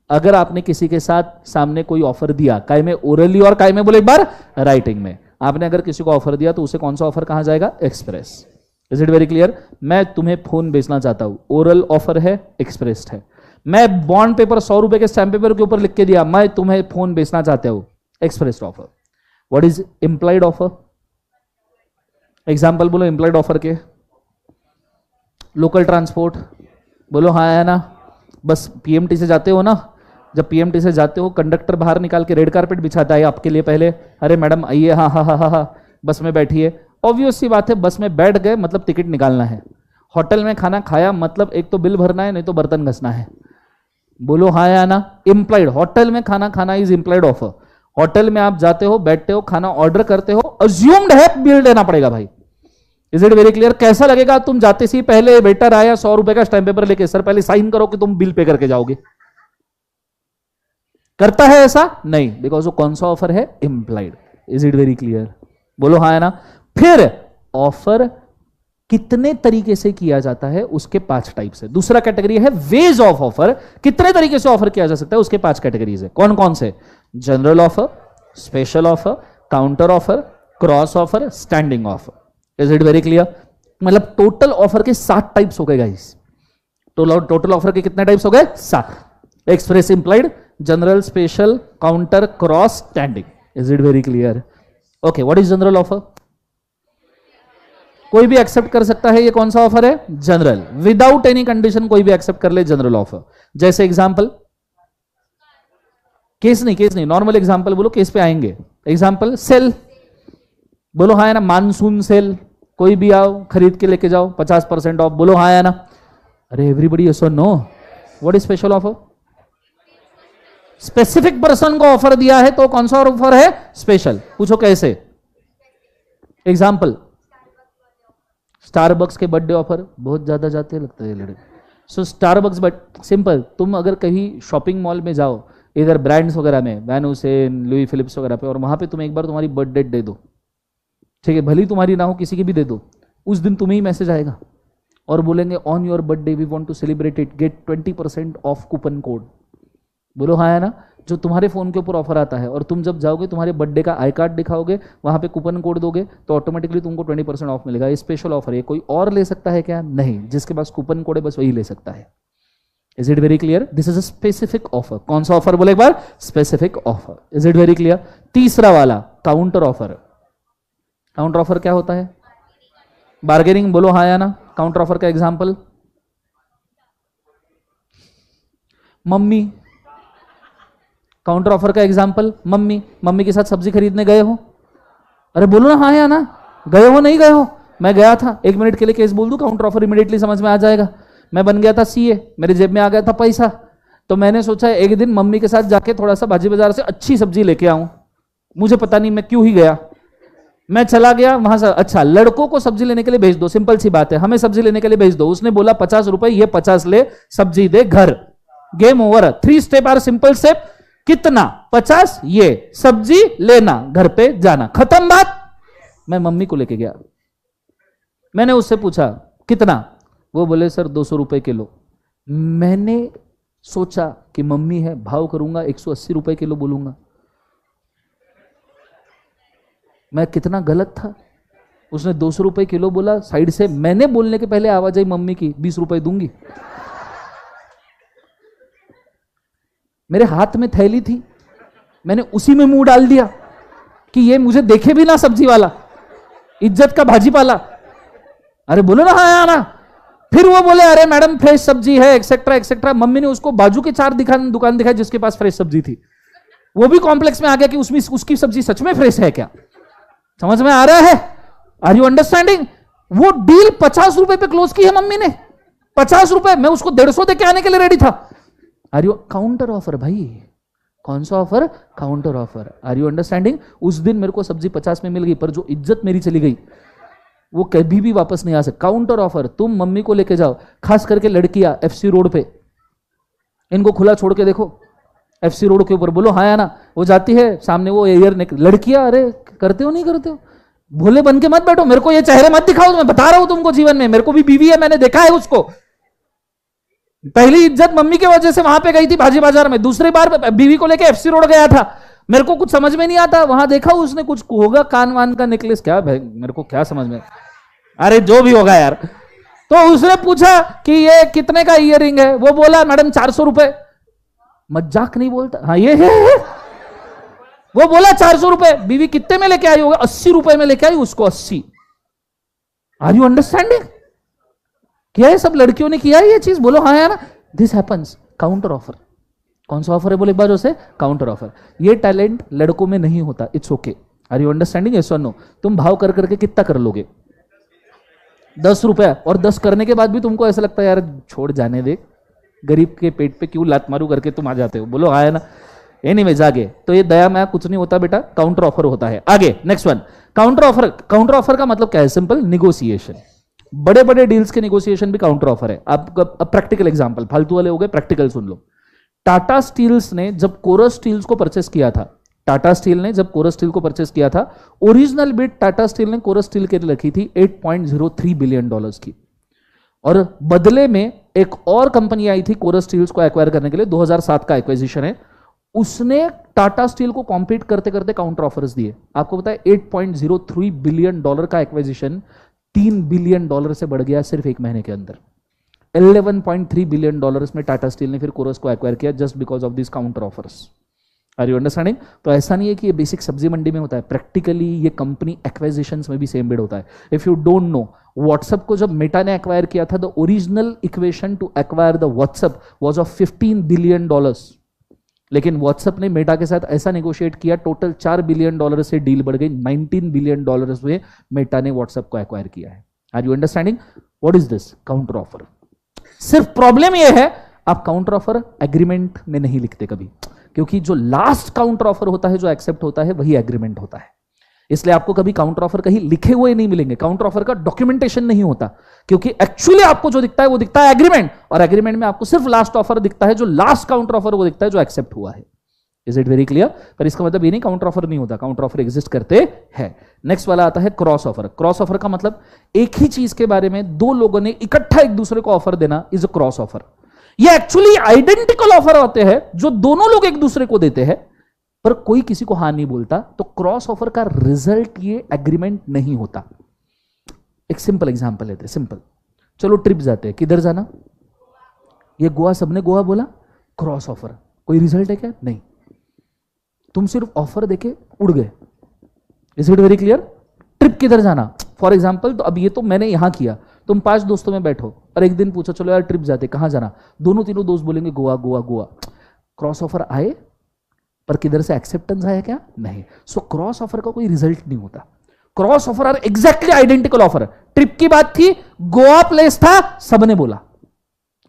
अगर आपने किसी के साथ सामने कोई ऑफर दिया, काय में ओरली और काय में बोले एक बार राइटिंग में, आपने अगर किसी को ऑफर दिया तो उसे कौन सा ऑफर कहा जाएगा? Express. Is it very clear? मैं तुम्हें फोन बेचना चाहता हूं, ओरल ऑफर है, एक्सप्रेस्ड है। मैं बॉन्ड पेपर 100 रुपए के स्टैम्प पेपर के ऊपर लिख के दिया, मैं तुम्हें फोन बेचना चाहते हो, expressed offer. What is implied offer? Example बोलो इंप्लाइड ऑफर के। लोकल ट्रांसपोर्ट, बोलो हाँ है ना, बस पीएमटी से जाते हो ना, जब पीएमटी से जाते हो कंडक्टर बाहर निकाल के रेड कारपेट बिछाता है आपके लिए पहले, अरे मैडम आइए, हाँ हाँ हाँ हाँ हाँ, बस में बैठिए। ऑब्वियस सी बात है, बस में बैठ गए मतलब टिकट निकालना है। होटल में खाना खाया मतलब एक तो बिल भरना है, नहीं तो बर्तन घसना है। बोलो हाँ या ना? इंप्लाइड, होटल में खाना खाना इज इंप्लाइड ऑफर। होटल में आप जाते हो, बैठते हो, खाना ऑर्डर करते हो, अज्यूम्ड है बिल देना पड़ेगा भाई। Is it very clear? कैसा लगेगा तुम जाते सी पहले वेटर आया 100 रुपए का स्टैम्प पेपर लेके, सर पहले साइन करो कि तुम बिल पे करके जाओगे। करता है ऐसा? नहीं, बिकॉज वो कौन सा ऑफर है? Implied. Is it very clear? बोलो हाँ है ना? फिर ऑफर कितने तरीके से किया जाता है उसके 5 टाइप्स है। दूसरा कैटेगरी है वेज ऑफ ऑफर, कितने तरीके से ऑफर किया जा सकता है उसके 5 कैटेगरीज है। कौन कौन से? General offer, special offer, counter offer, cross offer, standing offer. Is it very clear? मतलब टोटल ऑफर के 7 टाइप्स हो गए गाइस। टोटल ऑफर के कितने टाइप्स हो गए? 7। Express, implied, general, special, counter, cross, standing. Is it very clear? Okay, what is general offer? कोई भी एक्सेप्ट कर सकता है, ये कौन सा ऑफर है? जनरल। विदाउट एनी कंडीशन कोई भी एक्सेप्ट कर ले जनरल ऑफर। जैसे एग्जांपल, केस नहीं, नॉर्मल एग्जांपल बोलो, केस पे आएंगे। एग्जांपल, सेल, बोलो हाँ या ना? मानसून सेल, कोई भी आओ खरीद के लेके जाओ 50% ऑफ, बोलो हाँ या ना? अरे एवरीबडी यस और no? What is special offer? Specific person को ऑफर दिया है तो कौन सा ऑफर है? स्पेशल। पूछो कैसे? एग्जाम्पल, स्टारबक्स के बर्थडे ऑफर बहुत ज्यादा जाते हैं लगता है लड़के। सो स्टारबक्स, बट सिंपल, तुम अगर कहीं शॉपिंग मॉल में जाओ इधर ब्रांड्स वगैरह में, वैन हुसैन, लुई फिलिप्स वगैरह पे, और वहां पे तुम एक बार तुम्हारी बर्थ डेट दे दो, ठीक है, भली तुम्हारी ना हो किसी की भी दे दो, उस दिन तुम्हें ही मैसेज आएगा और बोलेंगे on your birthday we want to celebrate it, get 20% off coupon code. बोलो हाँ है ना? जो तुम्हारे फोन के ऊपर ऑफर आता है और तुम जब जाओगे तुम्हारे बर्थडे का आई कार्ड दिखाओगे, वहां पे कूपन कोड दोगे तो ऑटोमेटिकली तुमको 20% ऑफ मिलेगा। ये स्पेशल ऑफर है, कोई और ले सकता है क्या? नहीं, जिसके पास कूपन कोड है बस वही ले सकता है। Is it very clear? This is a specific offer. कौन सा ऑफर बोले एक बार? Specific offer. Is it very clear? तीसरा वाला काउंटर ऑफर। काउंटर ऑफर क्या होता है? बार्गेनिंग। बोलो हाँ या ना? काउंटर ऑफर का एग्जांपल, मम्मी। काउंटर ऑफर का एग्जांपल, मम्मी। मम्मी के साथ सब्जी खरीदने गए हो? अरे बोलो ना हाँ या ना? गए हो नहीं गए हो? मैं गया था, 1 मिनट के लिए केस बोल दूं, काउंटर ऑफर इमीडिएटली समझ में आ जाएगा। मैं बन गया था सीए, मेरे जेब में आ गया था पैसा, तो मैंने सोचा एक दिन मम्मी के साथ जाके थोड़ा सा भाजी बाजार से अच्छी सब्जी लेके आऊं। मुझे पता नहीं मैं क्यों ही गया, मैं चला गया वहां से। अच्छा, लड़कों को सब्जी लेने के लिए भेज दो, सिंपल सी बात है, हमें सब्जी लेने के लिए भेज दो। उसने बोला 50 रुपए, ये 50 ले, सब्जी दे घर, game over. 3 step are simple step. कितना? 50, ये सब्जी लेना, घर पे जाना, खत्म बात। मैं मम्मी को लेके गया, मैंने उससे पूछा कितना? वो बोले सर 200 रुपए किलो। मैंने सोचा कि मम्मी है, भाव करूंगा, 180 रुपए किलो बोलूंगा। मैं कितना गलत था। उसने 200 रुपए किलो बोला साइड से, मैंने बोलने के पहले आवाज आई मम्मी की, 20 रुपए दूंगी। मेरे हाथ में थैली थी, मैंने उसी में मुंह डाल दिया कि ये मुझे देखे भी ना सब्जी वाला, इज्जत का भाजी पाला। अरे बोलो ना हाँ ना? फिर वो बोले अरे मैडम फ्रेश सब्जी है एक्सेट्रा एक्सेट्रा। मम्मी ने उसको बाजू के 4 दुकान दिखाई जिसके पास फ्रेश सब्जी थी। वो भी कॉम्प्लेक्स में आ गया कि उसमें उसकी सब्जी सच में फ्रेश है क्या? समझ में आ रहा है? Are you understanding? वो डील 50 रुपए पे क्लोज की है मम्मी ने, 50 रुपए। मैं उसको 150 देके आने के लिए रेडी था। Are you? काउंटर ऑफर भाई। कौन सा offer? Counter offer. Are you understanding? उस दिन मेरे को सब्जी 50 में मिल गई, पर जो इज्जत मेरी चली गई वो कभी भी वापस नहीं आ सकती। Counter offer. तुम मम्मी को लेके जाओ, खास करके लड़कियां एफसी रोड पे, इनको खुला छोड़ के देखो, एफसी रोड के ऊपर, बोलो हाँ या ना? वो जाती है सामने, वो एयर लड़कियां, अरे करते हो नहीं करते हो? भोले बन के मत बैठो, मेरे को ये चेहरे मत दिखाओ, मैं बता रहा हूं तुमको, जीवन में मेरे को भी बीवी है, मैंने देखा है उसको। पहली इज्जत मम्मी के वजह से वहां पे गई थी भाजी बाजार में, दूसरी बार बीवी को लेके एफसी रोड गया था। मेरे को कुछ समझ में नहीं आता, वहां देखा उसने कुछ होगा कान वान का नेकलेस, क्या भाई मेरे को क्या समझ में, अरे जो भी होगा यार। तो उसने पूछा कि ये कितने का ईयरिंग है? वो बोला मैडम 400 रुपए। मजाक नहीं बोलता, हाँ ये है। वो बोला 400 रुपए। बीवी कितने में लेके आई होगा? 80 रुपए में लेके आई उसको, 80। Are you understanding? किया है, सब लड़कियों ने किया है ये चीज, बोलो हाँ यार। This happens. Counter offer. कौन सा ऑफर है बोले एक बार उसे? Counter offer. ये टैलेंट लड़कों में नहीं होता, it's okay. Are you understanding? Yes और नो? तुम भाव कर करके कितना कर लोगे? 10 रुपया, और 10 करने के बाद भी तुमको ऐसा लगता है यार छोड़ जाने दे, गरीब के पेट पे क्यों लात मारू करके तुम आ जाते हो, बोलो हाँ है ना? एनीवेज आगे, तो ये दया माया कुछ नहीं होता बेटा, काउंटर ऑफर होता है। आगे next one, counter offer. Counter offer का मतलब क्या है? Simple, negotiation. बड़े बड़े डील्स के निगोशिएशन भी काउंटर ऑफर है। आपका प्रैक्टिकल एग्जांपल, फालतू वाले हो गए, प्रैक्टिकल सुन लो। टाटा स्टील्स ने जब कोरस स्टील्स को परचेस किया था, टाटा स्टील ने जब कोरस स्टील को परचेस किया था, ओरिजिनल बिड टाटा स्टील ने कोरस स्टील के लिए रखी थी $8.03 बिलियन की, और बदले में एक और कंपनी आई थी कोरस स्टील्स को एक्वायर करने के लिए, 2007 का एक्विजिशन है। उसने टाटा स्टील को कॉम्पीट करते करते काउंटर ऑफर्स दिए। आपको पता है $8.03 बिलियन का एक्विजिशन $3 बिलियन से बढ़ गया सिर्फ 1 महीने के अंदर। $11.3 बिलियन में टाटा स्टील ने फिर कोरस को एक्वायर किया just because of this counter offers. Are you understanding? तो ऐसा नहीं है कि ये बेसिक सब्जी मंडी में होता है, प्रैक्टिकली ये कंपनी एक्विजिशंस में भी सेम बिड होता है। If you don't know, WhatsApp को जब मेटा ने एक्वायर किया था, the original equation two acquire the WhatsApp was of $15 billion, लेकिन व्हाट्सएप ने मेटा के साथ ऐसा नेगोशिएट किया, टोटल $4 बिलियन से डील बढ़ गई, $19 बिलियन हुए, मेटा ने व्हाट्सएप को एक्वायर किया है। Are you understanding? What is this? Counter offer. सिर्फ प्रॉब्लम यह है, आप काउंटर ऑफर एग्रीमेंट में नहीं लिखते कभी। क्योंकि जो लास्ट काउंटर ऑफर होता है, जो एक्सेप्ट होता है, वही एग्रीमेंट होता है। इसलिए आपको कभी काउंटर ऑफर कहीं लिखे हुए नहीं मिलेंगे, काउंटर ऑफर का डॉक्यूमेंटेशन नहीं होता, क्योंकि एक्चुअली आपको जो दिखता है वो दिखता है एग्रीमेंट, और एग्रीमेंट में आपको सिर्फ लास्ट ऑफर दिखता है, जो लास्ट काउंटर ऑफर वो दिखता है जो एक्सेप्ट हुआ है। Is it very clear? पर इसका मतलब ये नहीं काउंटर ऑफर नहीं होता, काउंटर ऑफर एग्जिस्ट करते हैं। नेक्स्ट वाला आता है क्रॉस ऑफर। क्रॉस ऑफर का मतलब एक ही चीज के बारे में दो लोगों ने इकट्ठा एक दूसरे को ऑफर देना, इज अ क्रॉस ऑफर। ये एक्चुअली आइडेंटिकल ऑफर होते हैं जो दोनों लोग एक दूसरे को देते हैं, पर कोई किसी को हाँ नहीं बोलता, तो क्रॉस ऑफर का रिजल्ट ये एग्रीमेंट नहीं होता। एक सिंपल एग्जांपल लेते हैं, सिंपल। चलो ट्रिप जाते हैं, किधर जाना? ये गोवा, सबने गोवा बोला, क्रॉस ऑफर। कोई रिजल्ट है क्या? नहीं, तुम सिर्फ ऑफर देके उड़ गए। Is it very clear? Trip किधर जाना, फॉर एग्जाम्पल, तो अब ये तो मैंने यहां किया, तुम 5 दोस्तों में बैठो और एक दिन पूछो चलो यार ट्रिप जाते, कहां जाना? दोनों तीनों दोस्त बोलेंगे गोवा गोवा गोवा। क्रॉस ऑफर आए, पर किधर से एक्सेप्टेंस आया क्या? नहीं। सो क्रॉस ऑफर का कोई रिजल्ट नहीं होता। Cross offer are exactly identical offer. Trip की बात थी, गोवा प्लेस था, सबने बोला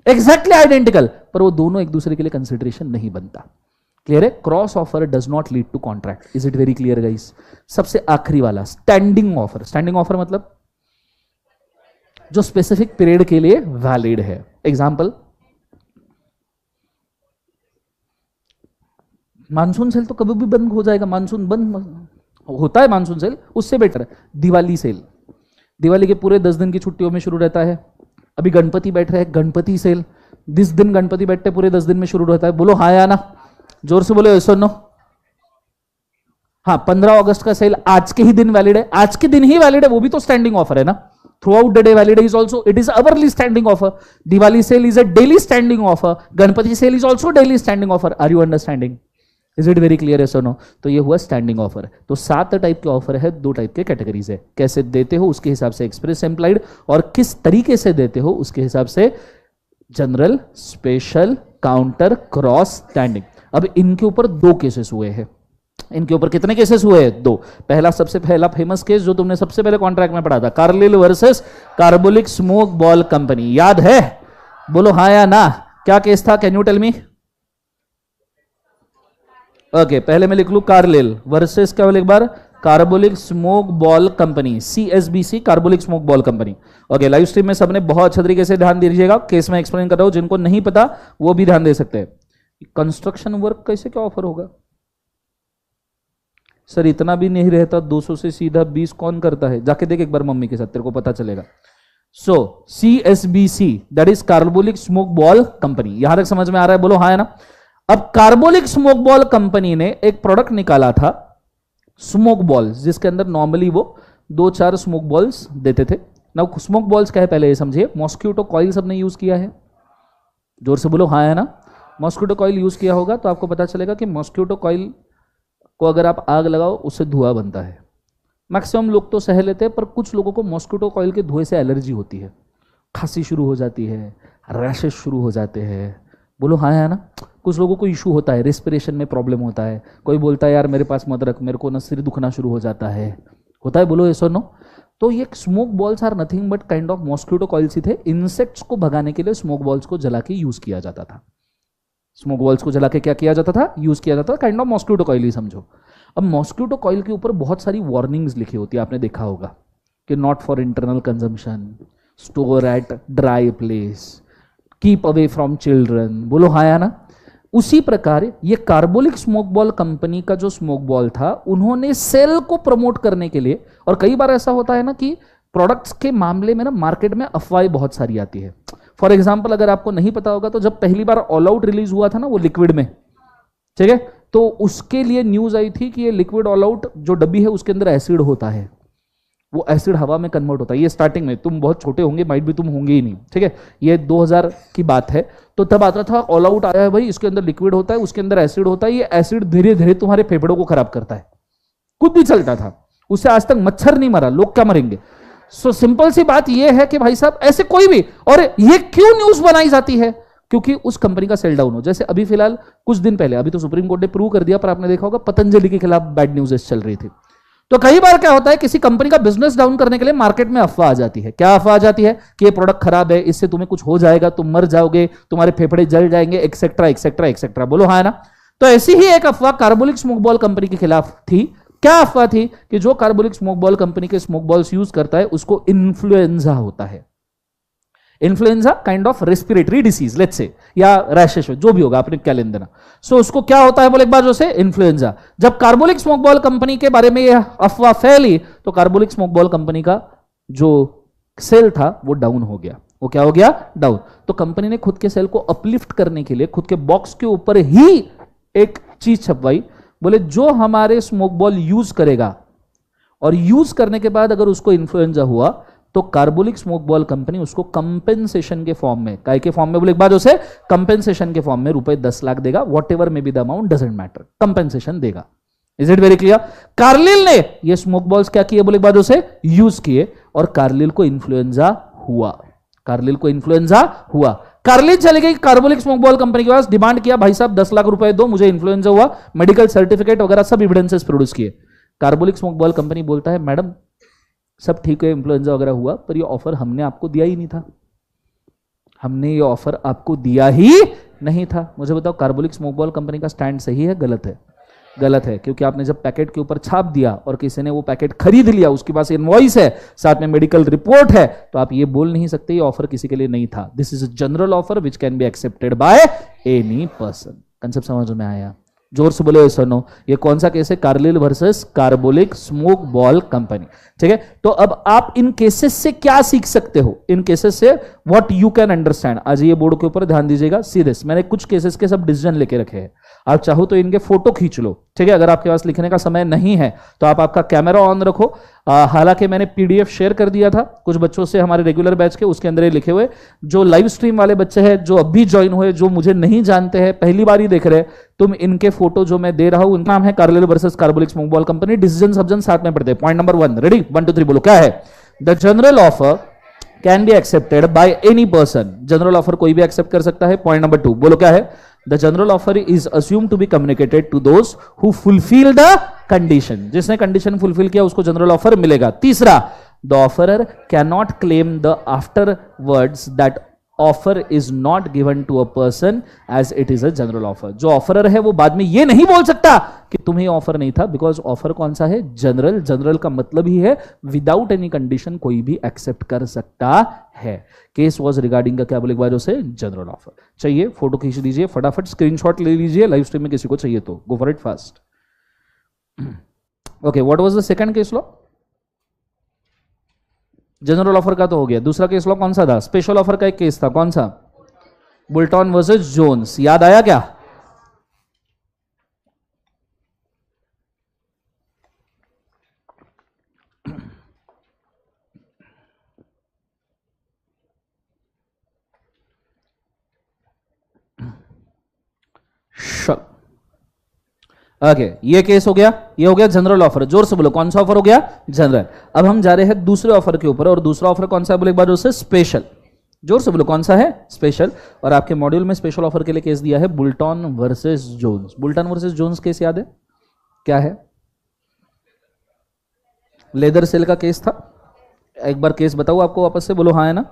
एग्जैक्टली आइडेंटिकल, पर वो दोनों एक दूसरे के लिए कंसिडरेशन नहीं बनता। क्लियर है? Cross offer does not lead to contract. Is it very clear guys? सबसे आखिरी वाला स्टैंडिंग ऑफर। स्टैंडिंग ऑफर मतलब जो स्पेसिफिक पीरियड के लिए वैलिड है। एग्जाम्पल, मानसून सेल तो कभी भी बंद हो जाएगा, मानसून बंद होता है, मानसून सेल उससे बेटर है दिवाली सेल। दिवाली के पूरे 10 दिन की छुट्टियों में शुरू रहता है। अभी गणपति बैठ रहे हैं, गणपति सेल जिस दिन गणपति बैठते पूरे 10 दिन में शुरू रहता है। बोलो हाँ या ना, जोर से बोलो, ऐसा नो। हाँ, 15 अगस्त का सेल आज के ही दिन वैलिड है, आज के दिन ही वैलिड है, वो भी तो स्टैंडिंग ऑफर है ना। Throughout the day valid is also, it is hourly standing offer. Diwali sale is a daily standing offer, Ganpati sale is also daily standing offer. Are you understanding? Is it very clear? है no? तो ये हुआ standing offer. तो 7 type के offer है, 2 type के categories है। कैसे देते हो उसके हिसाब से एक्सप्रेस एम्प्लॉयड, और किस तरीके से देते हो उसके हिसाब से general, special, counter, cross, standing. अब इनके ऊपर 2 केसेस हुए हैं। इनके ऊपर कितने केसेस हुए हैं? 2। पहला, सबसे पहला फेमस केस जो तुमने सबसे पहले कॉन्ट्रैक्ट में पढ़ा था, Carlill versus Carbolic Smoke Ball Company, याद है? बोलो हाँ या ना। क्या केस था? Can you tell me? Okay, पहले मैं लिख लू कार्लिल वर्सेस, क्या बोले एक बार? Carbolic Smoke Ball Company, CSBC, Carbolic Smoke Ball Company. Okay, live stream में सबने बहुत अच्छे तरीके से ध्यान दीजिएगा, केस में एक्सप्लेन कर रहा हूं, जिनको नहीं पता वो भी ध्यान दे सकते हैं। कंस्ट्रक्शन वर्क कैसे क्या ऑफर होगा? सर इतना भी नहीं रहता, 200 से सीधा 20 कौन करता है? जाके देख एक बार मम्मी के साथ, तेरे को पता चलेगा। सो CSBC that is carbolic Smoke Ball company. यहां तक समझ में आ रहा है? बोलो हाँ है ना। अब कार्बोलिक स्मोक बॉल कंपनी ने एक प्रोडक्ट निकाला था, स्मोक बॉल्स, जिसके अंदर नॉर्मली वो 2-4 स्मोक बॉल्स देते थे। ना स्मोक बॉल्स क्या है पहले ये समझिए। मॉस्क्यूटो कॉइल सबने यूज किया है? जोर से बोलो हाँ है ना। मॉस्क्यूटो कॉइल यूज किया होगा तो आपको पता चलेगा कि मॉस्क्यूटो कॉइल को अगर आप आग लगाओ उससे धुआं बनता है। मैक्सिमम लोग तो सह लेते हैं, पर कुछ लोगों को मॉस्क्यूटो कॉइल के धुएं से एलर्जी होती है, खांसी शुरू हो जाती है, रैशेस शुरू हो जाते हैं। बोलो हाँ है ना। कुछ लोगों को इशू होता है, रेस्पिरेशन में प्रॉब्लम होता है। कोई बोलता है यार मेरे पास मत रख, मेरे को ना सिर दुखना शुरू हो जाता है, होता है। बोलो ऐसा नो। तो ये smoke balls are nothing but kind of mosquito coils ही थे। इंसेक्ट्स को भगाने के लिए स्मोक बॉल्स को जला के यूज किया जाता था। स्मोक बॉल्स को जला के क्या किया जाता था? यूज किया जाता था, काइंड ऑफ मॉस्क्यूटो कॉइल ही समझो। अब मॉस्क्यूटो कॉइल के ऊपर बहुत सारी वार्निंग्स लिखी होती है, आपने देखा होगा कि not for internal consumption, store at dry place, keep away from children. बोलो हाँ या ना। उसी प्रकार ये कार्बोलिक स्मोक बॉल कंपनी का जो स्मोक बॉल था, उन्होंने सेल को प्रमोट करने के लिए, और कई बार ऐसा होता है ना कि प्रोडक्ट्स के मामले में ना मार्केट में अफवाहें बहुत सारी आती है। फॉर एग्जांपल, अगर आपको नहीं पता होगा तो जब पहली बार ऑल आउट रिलीज हुआ था ना वो लिक्विड में, ठीक है, तो उसके लिए न्यूज आई थी कि ये लिक्विड ऑल आउट जो डब्बी है उसके अंदर एसिड होता है, वो एसिड हवा में कन्वर्ट होता है। ये स्टार्टिंग में, तुम बहुत छोटे होंगे, माइट भी तुम होंगे ही नहीं, ठीक है, ये 2000 की बात है। तो तब आता था ऑल आउट आया है भाई, इसके अंदर लिक्विड होता है, उसके अंदर एसिड होता है, ये एसिड धीरे धीरे तुम्हारे फेफड़ों को खराब करता है। खुद भी चलता था, उससे आज तक मच्छर नहीं मरा, लोग क्या मरेंगे। सो सिंपल सी बात यह है कि भाई साहब ऐसे कोई भी, और ये क्यों न्यूज बनाई जाती है? क्योंकि उस कंपनी का सेल डाउन हो। जैसे अभी फिलहाल कुछ दिन पहले, अभी तो सुप्रीम कोर्ट ने प्रूव कर दिया, पर आपने देखा होगा पतंजलि के खिलाफ बैड न्यूज़ चल रही थी। तो कई बार क्या होता है, किसी कंपनी का बिजनेस डाउन करने के लिए मार्केट में अफवाह आ जाती है। क्या अफवाह आ जाती है? कि ये प्रोडक्ट खराब है, इससे तुम्हें कुछ हो जाएगा, तुम मर जाओगे, तुम्हारे फेफड़े जल जाएंगे, एक्सेट्रा एक्सेट्रा एक्सेट्रा। बोलो हाँ ना। तो ऐसी ही एक अफवाह कार्बोलिक स्मोक बॉल कंपनी के खिलाफ थी। क्या अफवाह थी? कि जो कार्बोलिक स्मोक बॉल कंपनी के स्मोक बॉल्स यूज करता है उसको इन्फ्लुएंजा होता है। Influenza kind of respiratory disease let's say, या रैशेस, जो भी होगा, आपने क्या लेन देना। सो उसको क्या होता है बोले एक बार जो से इन्फ्लुएंजा। जब कार्बोलिक स्मोक बॉल कंपनी के बारे में यह अफवाह फैली तो कार्बोलिक स्मोक बॉल कंपनी का जो सेल था वो डाउन हो गया। वो क्या हो गया? डाउन। तो कंपनी ने खुद के सेल को अपलिफ्ट करने के लिए खुद के बॉक्स के ऊपर ही एक चीज छपवाई, बोले जो हमारे स्मोक बॉल यूज करेगा और यूज करने के बाद अगर उसको इन्फ्लुएंजा हुआ तो कार्बोलिक स्मोक बॉल कंपनी उसको कंपेंसेशन के फॉर्म में, काय के फॉर्म में बोले एक बार उसे कंपेंसेशन के फॉर्म में रुपए 10 लाख देगा, whatever may be the amount doesn't matter, compensation देगा। Is it very clear? Carlill ने ये स्मोक बॉल्स क्या किए बोले एक बार उसे यूज किए और कार्लिल को इन्फ्लुएंजा हुआ। कार्लिल को इन्फ्लुएंजा हुआ। कार्लिल चली गई कार्बोलिक स्मोक बॉल कंपनी के पास, डिमांड किया भाई साहब 10 लाख रुपए दो, मुझे इन्फ्लुएंजा हुआ, मेडिकल सर्टिफिकेट वगैरह सब एविडेंसेस प्रोड्यूस किए। कार्बोलिक स्मोक बॉल कंपनी बोलता है मैडम सब ठीक है, इन्फ्लुएंजा वगैरह हुआ, पर ये ऑफर हमने आपको दिया ही नहीं था, हमने ये ऑफर आपको दिया ही नहीं था। मुझे बताओ कार्बोलिक स्मोक बॉल कंपनी का स्टैंड सही है गलत है? गलत है, क्योंकि आपने जब पैकेट के ऊपर छाप दिया और किसी ने वो पैकेट खरीद लिया, उसके पास इनवॉइस है, साथ में मेडिकल रिपोर्ट है, तो आप ये बोल नहीं सकते ये ऑफर किसी के लिए नहीं था। This is a general offer which can be accepted by any person. Concept समझ में आया? जोर से बोले सुनो। ये कौन सा केस है? Carlill versus Carbolic Smoke Ball company. ठीक है, तो अब आप इन केसेस से क्या सीख सकते हो? इन केसेस से व्हाट यू कैन अंडरस्टैंड। आज ये बोर्ड के ऊपर ध्यान दीजिएगा। सीरियस, मैंने कुछ केसेस के सब डिसीजन लेके रखे हैं, आप चाहो तो इनके फोटो खींच लो। ठीक है, अगर आपके पास लिखने का समय नहीं है तो आप आपका कैमरा ऑन रखो। हालांकि मैंने पीडीएफ शेयर कर दिया था कुछ बच्चों से हमारे रेगुलर बैच के, उसके अंदर ये लिखे हुए। जो लाइव स्ट्रीम वाले बच्चे हैं, जो अभी ज्वाइन हुए, जो मुझे नहीं जानते हैं, पहली बार ही देख रहे हैं, तुम इनके फोटो जो मैं दे रहा हूं, उनका नाम है Carlill versus Carbolic Smoke Ball Company. Decision सब्जन साथ में पढ़ते हैं। Point number 1, ready? 1 2 3 बोलो क्या है? The general offer can be accepted by any person. General offer कोई भी एक्सेप्ट कर सकता है। पॉइंट नंबर 2 बोलो क्या है? The general offer is assumed to be communicated to those who fulfill the condition. जिसने कंडीशन फुलफिल किया उसको जनरल ऑफर मिलेगा। तीसरा, the offerer cannot claim the afterwards that offer is not given to a person as it is a general offer. जो offeror है वो बाद में ये नहीं बोल सकता कि तुम्हें ऑफर नहीं था, बिकॉज ऑफर कौन सा है? जनरल। जनरल का मतलब ही है विदाउट एनी कंडीशन कोई भी एक्सेप्ट कर सकता है। केस वॉज रिगार्डिंग का क्या बोले एक बार उसे? General offer. चाहिए फोटो खींच लीजिए, फटाफट स्क्रीनशॉट ले लीजिए, लाइव स्ट्रीम में किसी को चाहिए तो go for it fast. Okay, what was the second case law? General offer का तो हो गया। दूसरा केस लॉ कौन सा था? स्पेशल ऑफर का एक केस था, कौन सा? बुल्टन वर्सेस जोन्स। याद आया क्या? ओके, ये केस हो गया, ये हो गया जनरल ऑफर। जोर से बोलो कौन सा ऑफर हो गया? जनरल। अब हम जा रहे हैं दूसरे ऑफर के ऊपर, और दूसरा ऑफर कौन सा है बोले एक बार उससे? स्पेशल। जोर से बोलो कौन सा है? स्पेशल। और आपके मॉड्यूल में स्पेशल ऑफर के लिए केस दिया है Boulton versus Jones. Boulton versus Jones case याद है क्या है? लेदर सेल का केस था। एक बार केस बताओ आपको वापस से, बोलो हाँ है ना?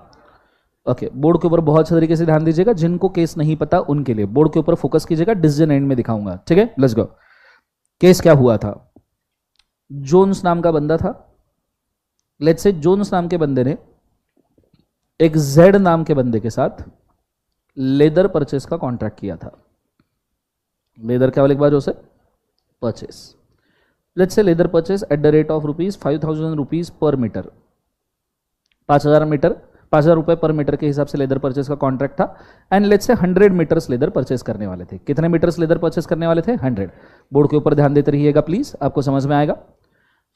ओके, बोर्ड के ऊपर बहुत अच्छे तरीके से ध्यान दीजिएगा। जिनको केस नहीं पता उनके लिए बोर्ड के ऊपर फोकस कीजिएगा, डिसीजन एंड में दिखाऊंगा। ठीक है, लेट्स गो। केस क्या हुआ था? जोन्स नाम का बंदा था। लेट्स से जोन्स नाम के बंदे ने एक जेड नाम के बंदे के साथ लेदर परचेस का कॉन्ट्रैक्ट किया था। लेदर क्या वाले एक बार जो से? Purchase. Let's say leather purchase eight the rate of ₹5,000 पर मीटर। 5,000 मीटर, 5,000 रुपए पर मीटर के हिसाब से लेदर परचेस का कॉन्ट्रैक्ट था। And let's say 100 metres leather purchase करने वाले थे। कितने मीटर्स लेदर परचेस करने वाले थे? 100। बोर्ड के ऊपर ध्यान देते रहिएगा प्लीज, आपको समझ में आएगा।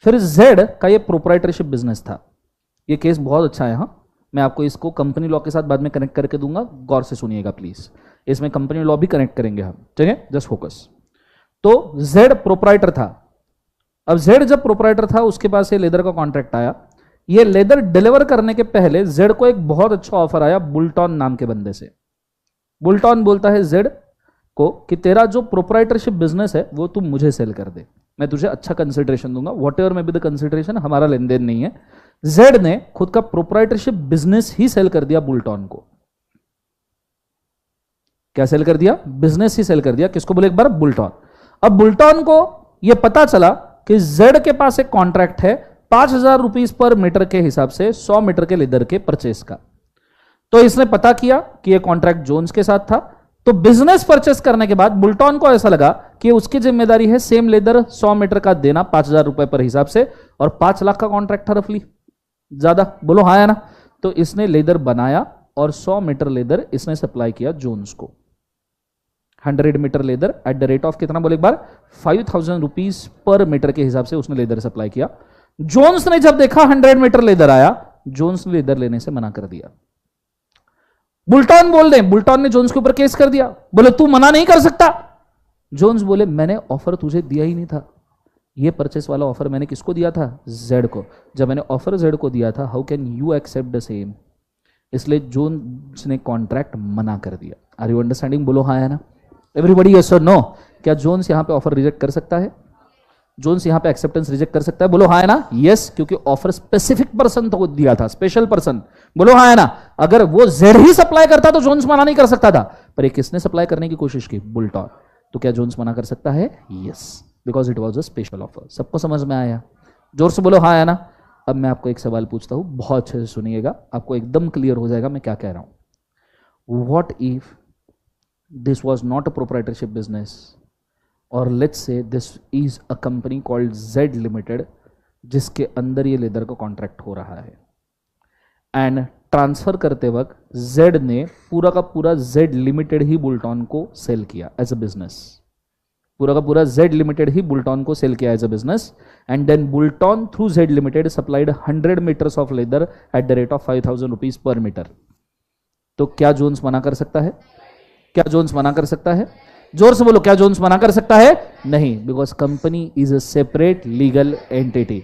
फिर जेड का ये प्रोप्राइटरशिप बिजनेस था। ये केस बहुत अच्छा है। हाँ, मैं आपको इसको कंपनी लॉ के साथ बाद में कनेक्ट करके दूंगा, गौर से सुनिएगा प्लीज। इसमें कंपनी लॉ भी कनेक्ट करेंगे हम। ठीक है, जस्ट फोकस। तो जेड प्रोप्राइटर था। अब जेड जब प्रोप्राइटर था उसके पास ये लेदर का कॉन्ट्रैक्ट आया। ये लेदर डिलीवर करने के पहले जेड को एक बहुत अच्छा ऑफर आया बुल्टन नाम के बंदे से। बुल्टन बोलता है जेड को कि तेरा जो प्रोप्राइटरशिप बिजनेस है वो तुम मुझे सेल कर दे, मैं तुझे अच्छा कंसिडरेशन दूंगा, what ever may be the consideration, हमारा लेन देन नहीं है। जेड ने खुद का प्रोप्राइटरशिप बिजनेस ही सेल कर दिया बुल्टन को। क्या सेल कर दिया? बिजनेस ही सेल कर दिया। किसको बोले एक बार? बुल्टन। अब बुल्टन को यह पता चला कि जेड के पास एक कॉन्ट्रैक्ट है 5,000 रुपीज पर मीटर के हिसाब से 100 मीटर के लेदर के परचेस का। तो इसने पता किया कि यह कॉन्ट्रैक्ट जोन्स के साथ था। तो बिजनेस परचेस करने के बाद बुल्टन को ऐसा लगा कि उसकी जिम्मेदारी है सेम लेदर 100 मीटर का देना 5,000 रुपए पर हिसाब से, और 5 लाख का कॉन्ट्रैक्ट था रफली, ज्यादा, बोलो हाँ या ना। तो इसने लेदर बनाया और 100 मीटर लेदर इसने सप्लाई किया जोन्स को। 100 meter leather at the rate of कितना बोले एक बार? 5,000 रुपीज पर मीटर के हिसाब से उसने लेदर सप्लाई किया। जोन्स ने जब देखा 100 मीटर लेदर आया, जोन्स ने लेदर लेने से मना कर दिया। बुल्टन बोल रहे, बुल्टन ने जोन्स के ऊपर केस कर दिया, बोले तू मना नहीं कर सकता। जोन्स बोले मैंने ऑफर तुझे दिया ही नहीं था, ये परचेस वाला ऑफर मैंने किसको दिया था? जेड को। जब मैंने ऑफर जेड को दिया था, how can you accept the same? इसलिए जोन्स ने कॉन्ट्रैक्ट मना कर दिया। Are you understanding? बोलो हाँ है ना एवरीबडी, यस और नो। क्या जोन्स यहां पे ऑफर रिजेक्ट कर सकता है? जोन्स यहां पे एक्सेप्टेंस रिजेक्ट कर सकता है? बोलो हाँ है ना, यस, क्योंकि ऑफर स्पेसिफिक पर्सन को दिया था, स्पेशल पर्सन। बोलो हाँ है ना। अगर वो जेड ही सप्लाई करता तो जोन्स मना नहीं कर सकता था, पर एक किसने सप्लाई करने की कोशिश की? बुल्टन। तो क्या जोन्स मना कर सकता है? Yes, because it was a special offer. सबको समझ में आया? जोर से बोलो हाँ है ना। अब मैं आपको एक सवाल पूछता हूं, बहुत अच्छे से सुनिएगा, आपको एकदम क्लियर हो जाएगा मैं क्या कह रहा हूं। What if this was not a proprietorship business, और let's say this is a company called Z Limited, जिसके अंदर ये लेदर का कॉन्ट्रैक्ट हो रहा है, एंड ट्रांसफर करते वक्त जेड ने पूरा का पूरा जेड लिमिटेड ही बुल्टन को सेल किया एज अ बिजनेस। पूरा का पूरा जेड लिमिटेड ही बुल्टन को सेल किया as a business, and then Boulton through Z Limited supplied 100 metres of leather at the rate of 5,000 rupees per metre. तो क्या जोन्स मना कर सकता है? क्या जोन्स मना कर सकता है? जोर से बोलो, क्या जोन्स मना कर सकता है? नहीं, because company is a separate legal entity.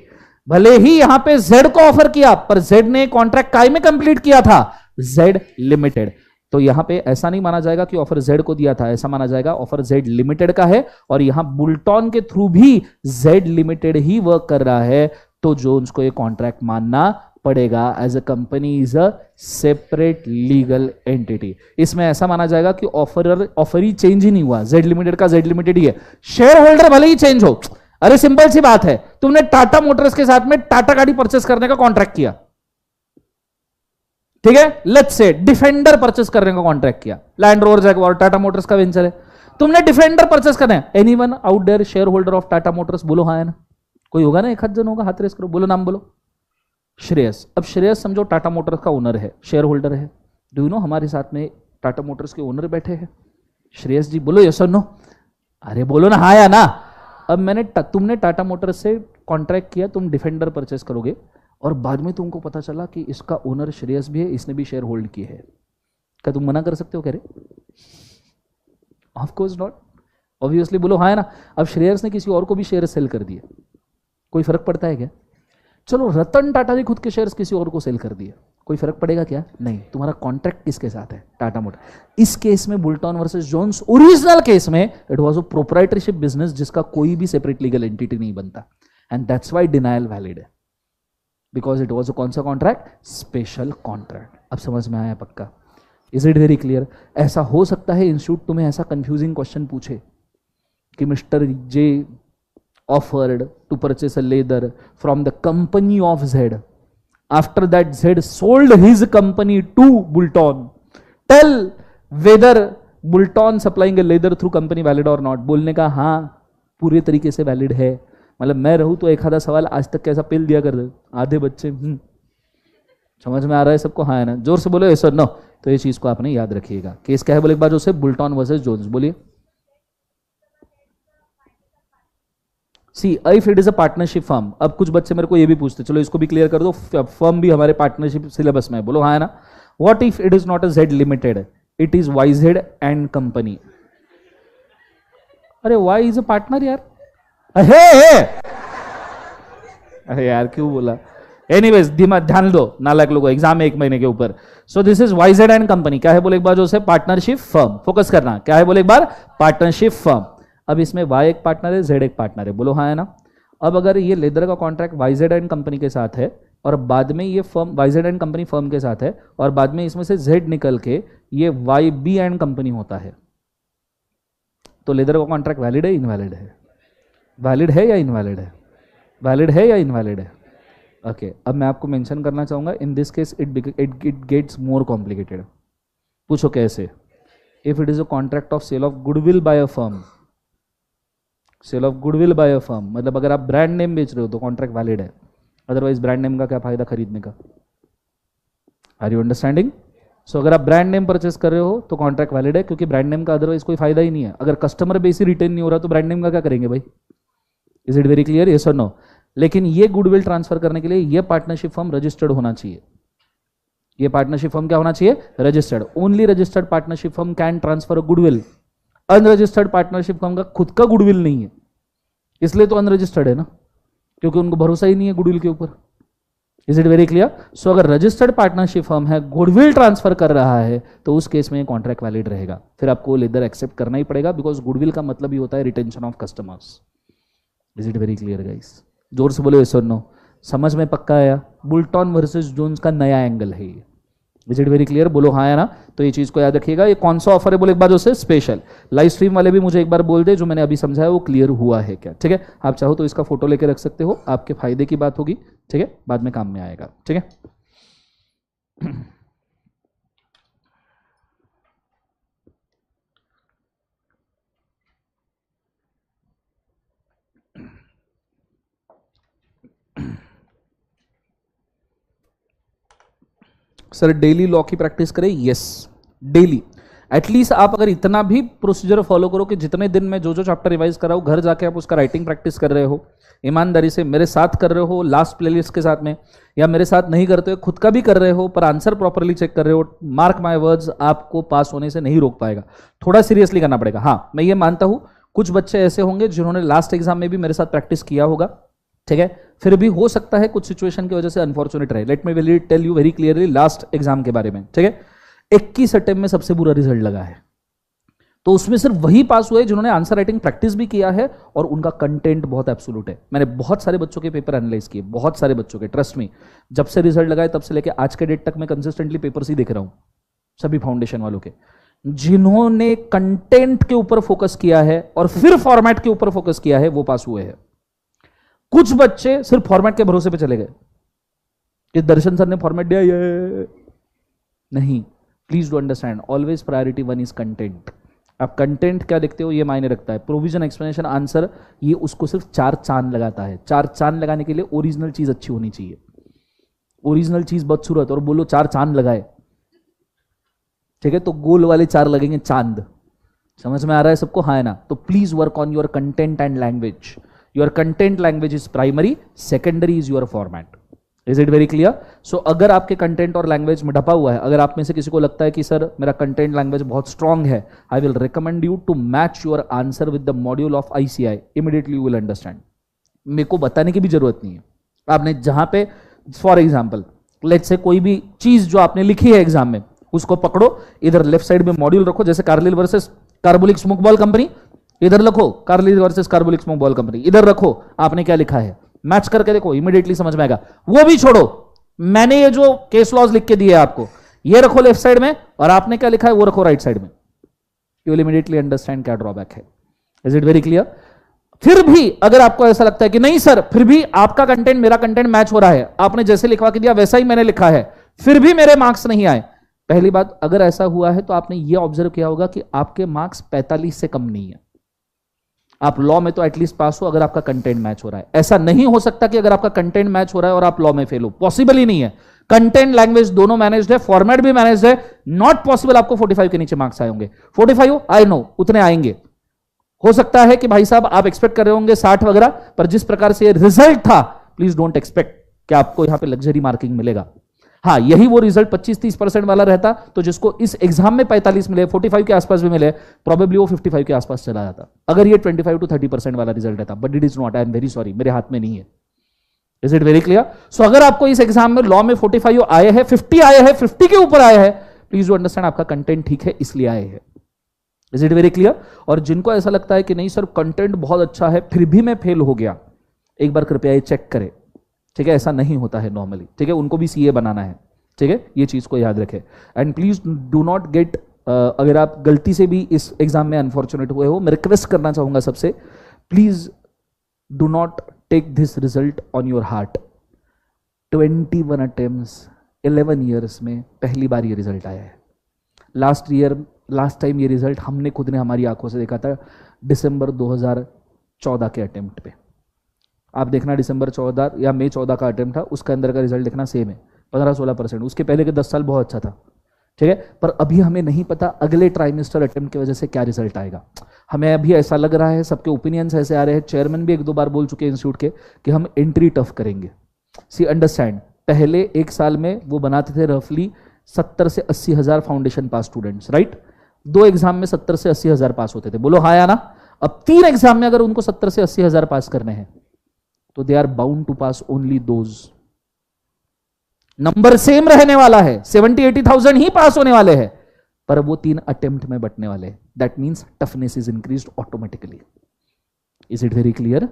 भले ही यहां पे जेड को ऑफर किया, पर जेड ने कॉन्ट्रैक्ट काय में कंप्लीट किया था? Z limited. तो यहां पे ऐसा नहीं माना जाएगा कि ऑफर जेड को दिया था, ऐसा माना जाएगा ऑफर जेड लिमिटेड का है, और यहां बुल्टन के थ्रू भी जेड लिमिटेड ही वर्क कर रहा है। तो जोन्स को ये कॉन्ट्रैक्ट मानना पड़ेगा, as a company is a separate legal entity. इसमें ऐसा माना जाएगा कि ऑफर ही चेंज ही नहीं हुआ, जेड लिमिटेड का जेड लिमिटेड ही है, शेयर होल्डर भले ही चेंज हो। अरे सिंपल सी बात है, तुमने टाटा मोटर्स के साथ में टाटा गाड़ी परचेस करने का कॉन्ट्रैक्ट किया, ठीक है, लेट्स से डिफेंडर परचेस करने का कॉन्ट्रैक्ट किया, land rover Jaguar Tata Motors का वेंचर है, तुमने डिफेंडर परचेस करना है। Anyone out their share holder of Tata Motors? बोलो हाँ है ना। कोई होगा ना, एक हाथ जन होगा, हाथ रेस करो, बोलो नाम बोलो। श्रेयस। अब श्रेयस समझो टाटा मोटर्स का ओनर है, शेयर होल्डर है। डू यू नो हमारे साथ में टाटा मोटर्स के ओनर बैठे हैं श्रेयस जी, बोलो यस और नो। अरे बोलो ना हाँ या ना। अब तुमने टाटा मोटर्स से कॉन्ट्रैक्ट किया, तुम डिफेंडर परचेस करोगे, और बाद में तुमको पता चला कि इसका ओनर श्रेयस भी है, इसने भी शेयर होल्ड की है, क्या तुम मना कर सकते हो? कह रहे ऑफ कोर्स नॉट, ऑब्वियसली, बोलो हाँ है ना। अब श्रेयस ने किसी और को भी शेयर सेल कर दिए, कोई फर्क पड़ता है क्या? चलो रतन टाटा ने खुद के शेयर्स किसी और को सेल कर दिए, कोई फर्क पड़ेगा क्या? नहीं। तुम्हारा कॉन्ट्रैक्ट किसके साथ है? टाटा मोटर। इस केस में बुल्टन वर्सेस जोन्स, ओरिजिनल केस में it was a proprietorship business जिसका कोई भी सेपरेट लीगल एंटिटी नहीं बनता, and that's why denial valid है, बिकॉज इट वाज अ कौन सा कॉन्ट्रैक्ट? Special contract. अब समझ में आया पक्का? Is it very clear? ऐसा हो सकता है इंस्टीट्यूट तुम्हें ऐसा कंफ्यूजिंग क्वेश्चन पूछे कि mister J offered to purchase a leather from the company of Z. After that, Z sold his company to Bulton. Tell whether Bulton supplying a leather through company valid or not. बोलने का हाँ पूरे तरीके से valid है। मतलब मैं रहूं तो एक आधा सवाल आज तक कैसा पेल दिया कर दे आधे बच्चे। समझ में आ रहा है सबको? हाँ है ना। जोर से बोलो सर नो। तो ये चीज को आपने याद रखिएगा। केस क्या है बोले एक बार, जो से बुल्टन वर्सेस जोन्स। बोलिए। See if it is a partnership firm. अब कुछ बच्चे मेरे को ये भी पूछते, चलो इसको भी क्लियर कर दो, फर्म भी हमारे पार्टनरशिप सिलेबस में है। बोलो हाँ है ना। What if it is not a Z limited, it is Y Z and company? अरे वाई इज अ पार्टनर यार। अरे यार क्यों बोला? एनीवेज ध्यान दो नालायक लोगों, एग्जाम है 1 महीने के ऊपर। So this is Y Z and company. क्या है बोले एक बार, जो से पार्टनरशिप फर्म। फोकस करना, क्या है बोले एक बार, पार्टनरशिप फर्म। अब इसमें वाई एक पार्टनर है, जेड एक पार्टनर है। बोलो हाँ है ना। अब अगर ये लेदर का contract Y Z and company के साथ है, और बाद में ये firm YZ and company firm के साथ है और बाद में इसमें से जेड निकल के ये वाई बी एंड कंपनी होता है, तो लेदर का कॉन्ट्रैक्ट वैलिड है इनवैलिड है? वैलिड है या इनवैलिड है? वैलिड है या इनवैलिड है? ओके, अब मैं आपको मेंशन करना चाहूंगा, in this case it gets more complicated. पूछो कैसे? If it is a contract of sale of goodwill by a firm, sale of goodwill by a firm मतलब अगर आप ब्रांड नेम बेच रहे हो तो कॉन्ट्रैक्ट वैलिड है, अदरवाइज ब्रांड नेम का क्या फायदा खरीदने का? Are you understanding? सो अगर आप ब्रांड नेम परचेस कर रहे हो तो कॉन्ट्रैक्ट वैलिड है, क्योंकि ब्रांड नेम का अदरवाइज कोई फायदा ही नहीं है। अगर कस्टमर बेस ही रिटेन नहीं हो रहा तो ब्रांड नेम का क्या करेंगे भाई? Is it very clear? Yes और नो? लेकिन ये गुडविल ट्रांसफर करने के लिए ये पार्टनरशिप फर्म रजिस्टर्ड होना चाहिए। ये पार्टनरशिप फर्म क्या होना चाहिए? Registered. Only registered partnership firm can transfer goodwill. Unregistered partnership firm का खुद का गुडविल नहीं है, इसलिए तो अनरजिस्टर्ड है ना, क्योंकि उनको भरोसा ही नहीं है गुडविल के ऊपर। Is it very clear? So अगर रजिस्टर्ड पार्टनरशिप फर्म है, गुडविल ट्रांसफर कर रहा है, तो उस केस में कॉन्ट्रैक्ट वैलिड रहेगा। फिर आपको लेदर एक्सेप्ट करना ही पड़ेगा, बिकॉज गुडविल का मतलब ही होता है retention of customers. Is it very clear guys? जोर से बोलो यस और नो। समझ में पक्का आया? बुल्टन वर्सेस जोन्स का नया एंगल है ये। Is it very clear? बोलो हाँ है ना? तो ये चीज को याद रखिएगा। ये कौन सा ऑफर है बोले एक बार उसे स्पेशल। लाइव स्ट्रीम वाले भी मुझे एक बार बोल दे जो मैंने अभी समझाया वो क्लियर हुआ है क्या? ठीक है, आप चाहो तो इसका फोटो लेके रख सकते हो, आपके फायदे की बात होगी। ठीक है, बाद में काम में आएगा। ठीक है, सर डेली लॉ की प्रैक्टिस करें? Yes, daily. एटलीस्ट आप अगर इतना भी प्रोसीजर फॉलो करो कि जितने दिन में जो जो चैप्टर रिवाइज कराओ, घर जाके आप उसका राइटिंग प्रैक्टिस कर रहे हो, ईमानदारी से मेरे साथ कर रहे हो लास्ट प्लेलिस्ट के साथ में, या मेरे साथ नहीं करते हो खुद का भी कर रहे हो पर आंसर प्रॉपरली चेक कर रहे हो, मार्क माय वर्ड्स, आपको पास होने से नहीं रोक पाएगा। थोड़ा सीरियसली करना पड़ेगा। हाँ, मैं ये मानता हूं कुछ बच्चे ऐसे होंगे जिन्होंने लास्ट एग्जाम में भी मेरे साथ प्रैक्टिस किया होगा, ठीक है, फिर भी हो सकता है कुछ सिचुएशन की वजह से अनफॉर्चुनेट रहे। Let me tell you very clearly last exam के बारे में। ठीक है, 21 अटेम्प्ट में सबसे बुरा रिजल्ट लगा है, तो उसमें सिर्फ वही पास हुए जिन्होंने आंसर राइटिंग प्रैक्टिस भी किया है और उनका कंटेंट बहुत एब्सोल्यूट है। मैंने बहुत सारे बच्चों के पेपर एनालाइज किए, बहुत सारे बच्चों के, ट्रस्ट मी। जब से रिजल्ट लगाए तब से लेके आज के डेट तक मैं कंसिस्टेंटली पेपर्स ही देख रहा हूं, सभी फाउंडेशन वालों के। जिन्होंने कंटेंट के ऊपर फोकस किया है और फिर फॉर्मेट के ऊपर फोकस किया है वो पास हुए हैं। कुछ बच्चे सिर्फ फॉर्मेट के भरोसे पे चले गए कि दर्शन सर ने फॉर्मेट दिया, ये नहीं। Please do understand, always priority one is content. आप कंटेंट क्या लिखते हो ये मायने रखता है। प्रोविजन, एक्सप्लेनेशन, आंसर, ये उसको सिर्फ 4 चांद लगाता है। 4 चांद लगाने के लिए ओरिजिनल चीज अच्छी होनी चाहिए। ओरिजिनल चीज बदसूरत और बोलो 4 चांद लगाए, ठीक है, तो गोल वाले 4 लगेंगे चांद। समझ में आ रहा है सबको? हाँ है ना? तो please work on your content and language. Your content language is primary, secondary is your format. Is it very clear? So अगर आपके कंटेंट और लैंग्वेज में ढपा हुआ है, अगर आप में से किसी को लगता है कि सर मेरा कंटेंट लैंग्वेज बहुत स्ट्रांग है, I will recommend you to match your answer with the module of ICI. Immediately you will understand. मेरे को बताने की भी जरूरत नहीं है। आपने जहां पे, फॉर एग्जाम्पल लेट्स से कोई भी चीज जो आपने लिखी है एग्जाम में, उसको पकड़ो, इधर लेफ्ट साइड में मॉड्यूल रखो, जैसे Carlill versus Carbolic Smoke Ball company, इधर लिखो Carlill versus Carbolic Smoke Ball company, इधर रखो आपने क्या लिखा है, मैच करके देखो, इमीडिएटली समझ में आएगा। वो भी छोड़ो, मैंने ये जो केस लॉज लिख के दिए आपको, ये रखो लेफ्ट साइड में और आपने क्या लिखा है वो रखो राइट साइड में, यू विल इमीडिएटली अंडरस्टैंड क्या ड्रॉबैक है। Is it very clear? फिर भी अगर आपको ऐसा लगता है कि नहीं सर, फिर भी आपका कंटेंट मेरा कंटेंट मैच हो रहा है, आपने जैसे लिखवा के दिया वैसा ही मैंने लिखा है, फिर भी मेरे मार्क्स नहीं आए, पहली बात, अगर ऐसा हुआ है तो आपने ये ऑब्जर्व किया होगा कि आपके मार्क्स 45 से कम नहीं है। आप लॉ में तो एटलीस्ट पास हो अगर आपका कंटेंट मैच हो रहा है। ऐसा नहीं हो सकता कि अगर आपका कंटेंट मैच हो रहा है और आप लॉ में फेल हो, पॉसिबल ही नहीं है। कंटेंट लैंग्वेज दोनों मैनेज्ड है, फॉर्मेट भी मैनेज्ड है, नॉट पॉसिबल आपको 45 के नीचे मार्क्स आए होंगे। 45 हो, आई नो उतने आएंगे। हो सकता है कि भाई साहब आप एक्सपेक्ट कर रहे होंगे 60 वगैरह, पर जिस प्रकार से रिजल्ट था, प्लीज डोंट एक्सपेक्ट कि आपको यहां पे लग्जरी मार्किंग मिलेगा। हाँ, यही वो रिजल्ट 25-30% वाला रहता तो जिसको इस एग्जाम में 45 मिले, 45 के आसपास भी मिले, प्रोबेबली वो 55 के आसपास चला जाता अगर ये 25 to 30% वाला रिजल्ट रहता। But it is not, I am very sorry, मेरे हाथ में नहीं है। Is it very clear? So अगर आपको इस एग्जाम में लॉ में 45 आए हैं, 50 आए हैं, 50 के ऊपर आए हैं, प्लीज डू अंडरस्टैंड आपका कंटेंट ठीक है इसलिए आए हैं। Is it very clear? और जिनको ऐसा लगता है कि नहीं सर कंटेंट बहुत अच्छा है फिर भी मैं फेल हो गया, एक बार कृपया ये चेक करें, ठीक है, ऐसा नहीं होता है नॉर्मली, ठीक है, उनको भी सीए बनाना है, ठीक है, ये चीज़ को याद रखें। And please do not gate, अगर आप गलती से भी इस एग्जाम में अनफॉर्चुनेट हुए हो, मैं रिक्वेस्ट करना चाहूंगा सबसे, please do not take this result on your heart. 21 attempts 11 years में पहली बार ये रिजल्ट आया है। लास्ट टाइम ये रिजल्ट हमने खुद ने हमारी आंखों से देखा था दिसंबर 2014 के अटेम्प्ट पे। आप देखना दिसंबर 14 या मई 14 का अटेम्प्ट था, उसके अंदर का रिजल्ट देखना सेम है, 15-16%। उसके पहले के 10 साल बहुत अच्छा था, ठीक है, पर अभी हमें नहीं पता अगले ट्राइमेस्टर अटेम्प्ट की वजह से क्या रिजल्ट आएगा। हमें अभी ऐसा लग रहा है, सबके ओपिनियंस ऐसे आ रहे हैं, चेयरमैन भी 1-2 बार बोल चुके हैं इंस्टीट्यूट के कि हम एंट्री टफ करेंगे। सी अंडरस्टैंड, पहले एक साल में वो बनाते थे रफली 70 से 80 हज़ार फाउंडेशन पास स्टूडेंट्स, राइट। 2 एग्जाम में 70 से 80 हज़ार पास होते थे, बोलो हाँ या ना। अब 3 एग्जाम में अगर उनको 70 से 80 हज़ार पास करने हैं तो they are bound to pass only those. Number same रहने वाला है, 70-80,000 ही पास होने वाले हैं, पर वो 3 अटेम्प्ट में बटने वाले हैं। That means toughness is increased automatically. Is it very clear?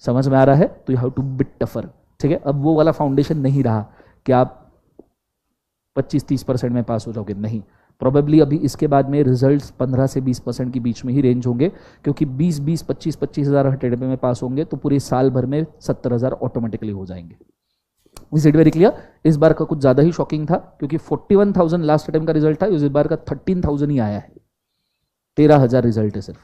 समझ में आ रहा है? तो you have two bit tougher, ठीक है। अब वो वाला फाउंडेशन नहीं रहा कि आप 25-30% में पास हो जाओगे, नहीं। प्रोबेबली अभी इसके बाद में रिजल्ट्स 15 से 20% के बीच में ही रेंज होंगे, क्योंकि 20-20, 25-25 हज़ार अटेम्प्ट में पास होंगे तो पूरे साल भर में 70 हज़ार ऑटोमेटिकली हो जाएंगे। Is it very clear? इस बार का कुछ ज्यादा ही शॉकिंग था, क्योंकि 41,000 लास्ट अटेम्प्ट का रिजल्ट था, इस बार का 13,000 ही आया है, 13,000 रिजल्ट है सिर्फ,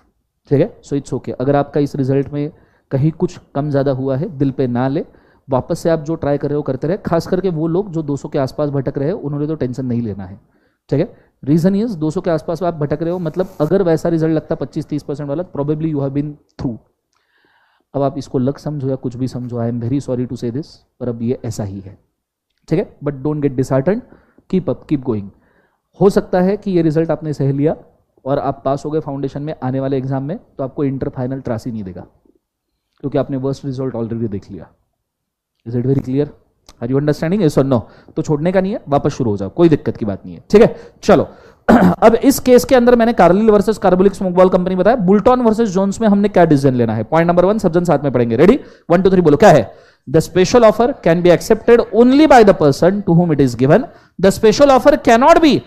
ठीक है। So it's okay. अगर आपका इस रिजल्ट में कहीं कुछ कम ज्यादा हुआ है, दिल पे ना ले, वापस से आप जो ट्राई कर रहे हो करते रहे। खास करके वो लोग जो 200 के आसपास भटक रहे हैं, उन्होंने तो टेंशन नहीं लेना है, ठीक है। रीजन इज 200 के आसपास आप भटक रहे हो, मतलब अगर वैसा रिजल्ट लगता 25-30% वाला, probably you have been through. अब आप इसको लग समझो या कुछ भी समझो, I am very sorry to say this, पर अब ये ऐसा ही है, ठीक है। But don't get disheartened, keep up, keep going. हो सकता है कि ये रिजल्ट आपने सह लिया और आप पास हो गए फाउंडेशन में, आने वाले एग्जाम में तो आपको इंटर फाइनल त्रास ही नहीं देगा, क्योंकि आपने वर्स्ट रिजल्ट ऑलरेडी देख लिया। Is it very clear? Are you understanding? Yes और नो? तो छोड़ने का नहीं है, वापस शुरू हो जाओ, कोई दिक्कत की बात नहीं है, ठीक है। चलो अब इस केस के अंदर मैंने Carlill versus Carbolic Smoke Ball company बताया। बुल्टन वर्सेस जोन्स में हमने क्या डिसीजन लेना है? पॉइंट नंबर 1 सब जन साथ में पढ़ेंगे। रेडी? 1 2 3 बोलो, क्या है? The special offer can be accepted only by the person to whom it is given. The special offer can not be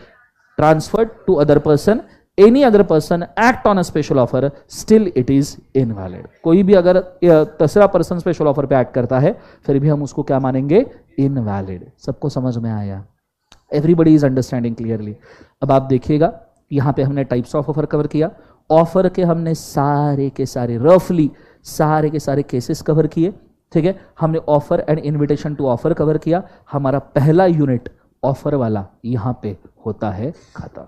transferred to other person. Any other person act on a special offer, still it is invalid. कोई भी अगर तीसरा person special offer पे act करता है, फिर भी हम उसको क्या मानेंगे? इनवैलिड। सबको समझ में आया? Everybody is understanding clearly? अब आप देखिएगा, यहां पे हमने टाइप्स ऑफ ऑफर कवर किया। ऑफर के हमने सारे के सारे रफली सारे के सारे केसेस कवर किए, ठीक है। हमने offer and invitation to offer cover किया। हमारा पहला यूनिट ऑफर वाला यहां पे होता है खत्म।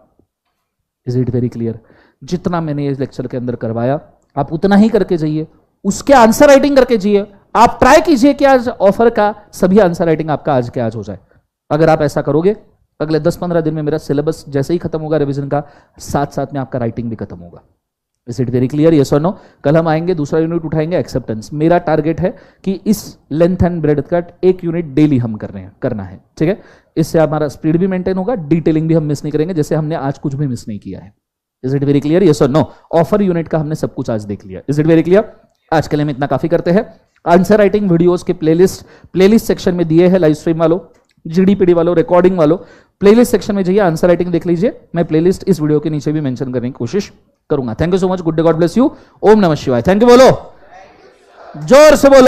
Is it very clear? जितना मैंने इस लेक्चर के अंदर करवाया आप उतना ही करके जाइए, उसके आंसर राइटिंग करके जाइए। आप ट्राई कीजिए कि आज ऑफर का सभी आंसर राइटिंग आपका आज के आज हो जाए। अगर आप ऐसा करोगे, अगले 10-15 दिन में मेरा सिलेबस जैसे ही खत्म होगा रिवीजन का, साथ साथ में आपका राइटिंग भी खत्म होगा। Is it very clear? Yes और नो? कल हम आएंगे, दूसरा यूनिट उठाएंगे एक्सेप्टेंस। मेरा टारगेट है कि इस लेंथ एंड ब्रेड का एक यूनिट डेली हम करना है, ठीक है। इससे हमारा स्पीड भी मेंटेन होगा, डिटेलिंग भी हम मिस नहीं करेंगे, जैसे हमने आज कुछ भी मिस नहीं किया है। Is it very clear? Yes और नो? ऑफर यूनिट का हमने सब कुछ आज देख लिया। Is it very clear? आज के लिए हम इतना काफी करते हैं। आंसर राइटिंग वीडियोस के प्लेलिस्ट सेक्शन में दिए हैं, लाइव स्ट्रीम वालों, जीडीपीडी वालों, रिकॉर्डिंग वालों, प्लेलिस्ट सेक्शन में जाइए, आंसर राइटिंग देख लीजिए। मैं प्लेलिस्ट इस वीडियो के नीचे भी मेंशन करने की कोशिश करूंगा। Thank you so much. Good day, God bless you. ओम नमः शिवाय। थैंक यू बोलो, जोर से बोलो।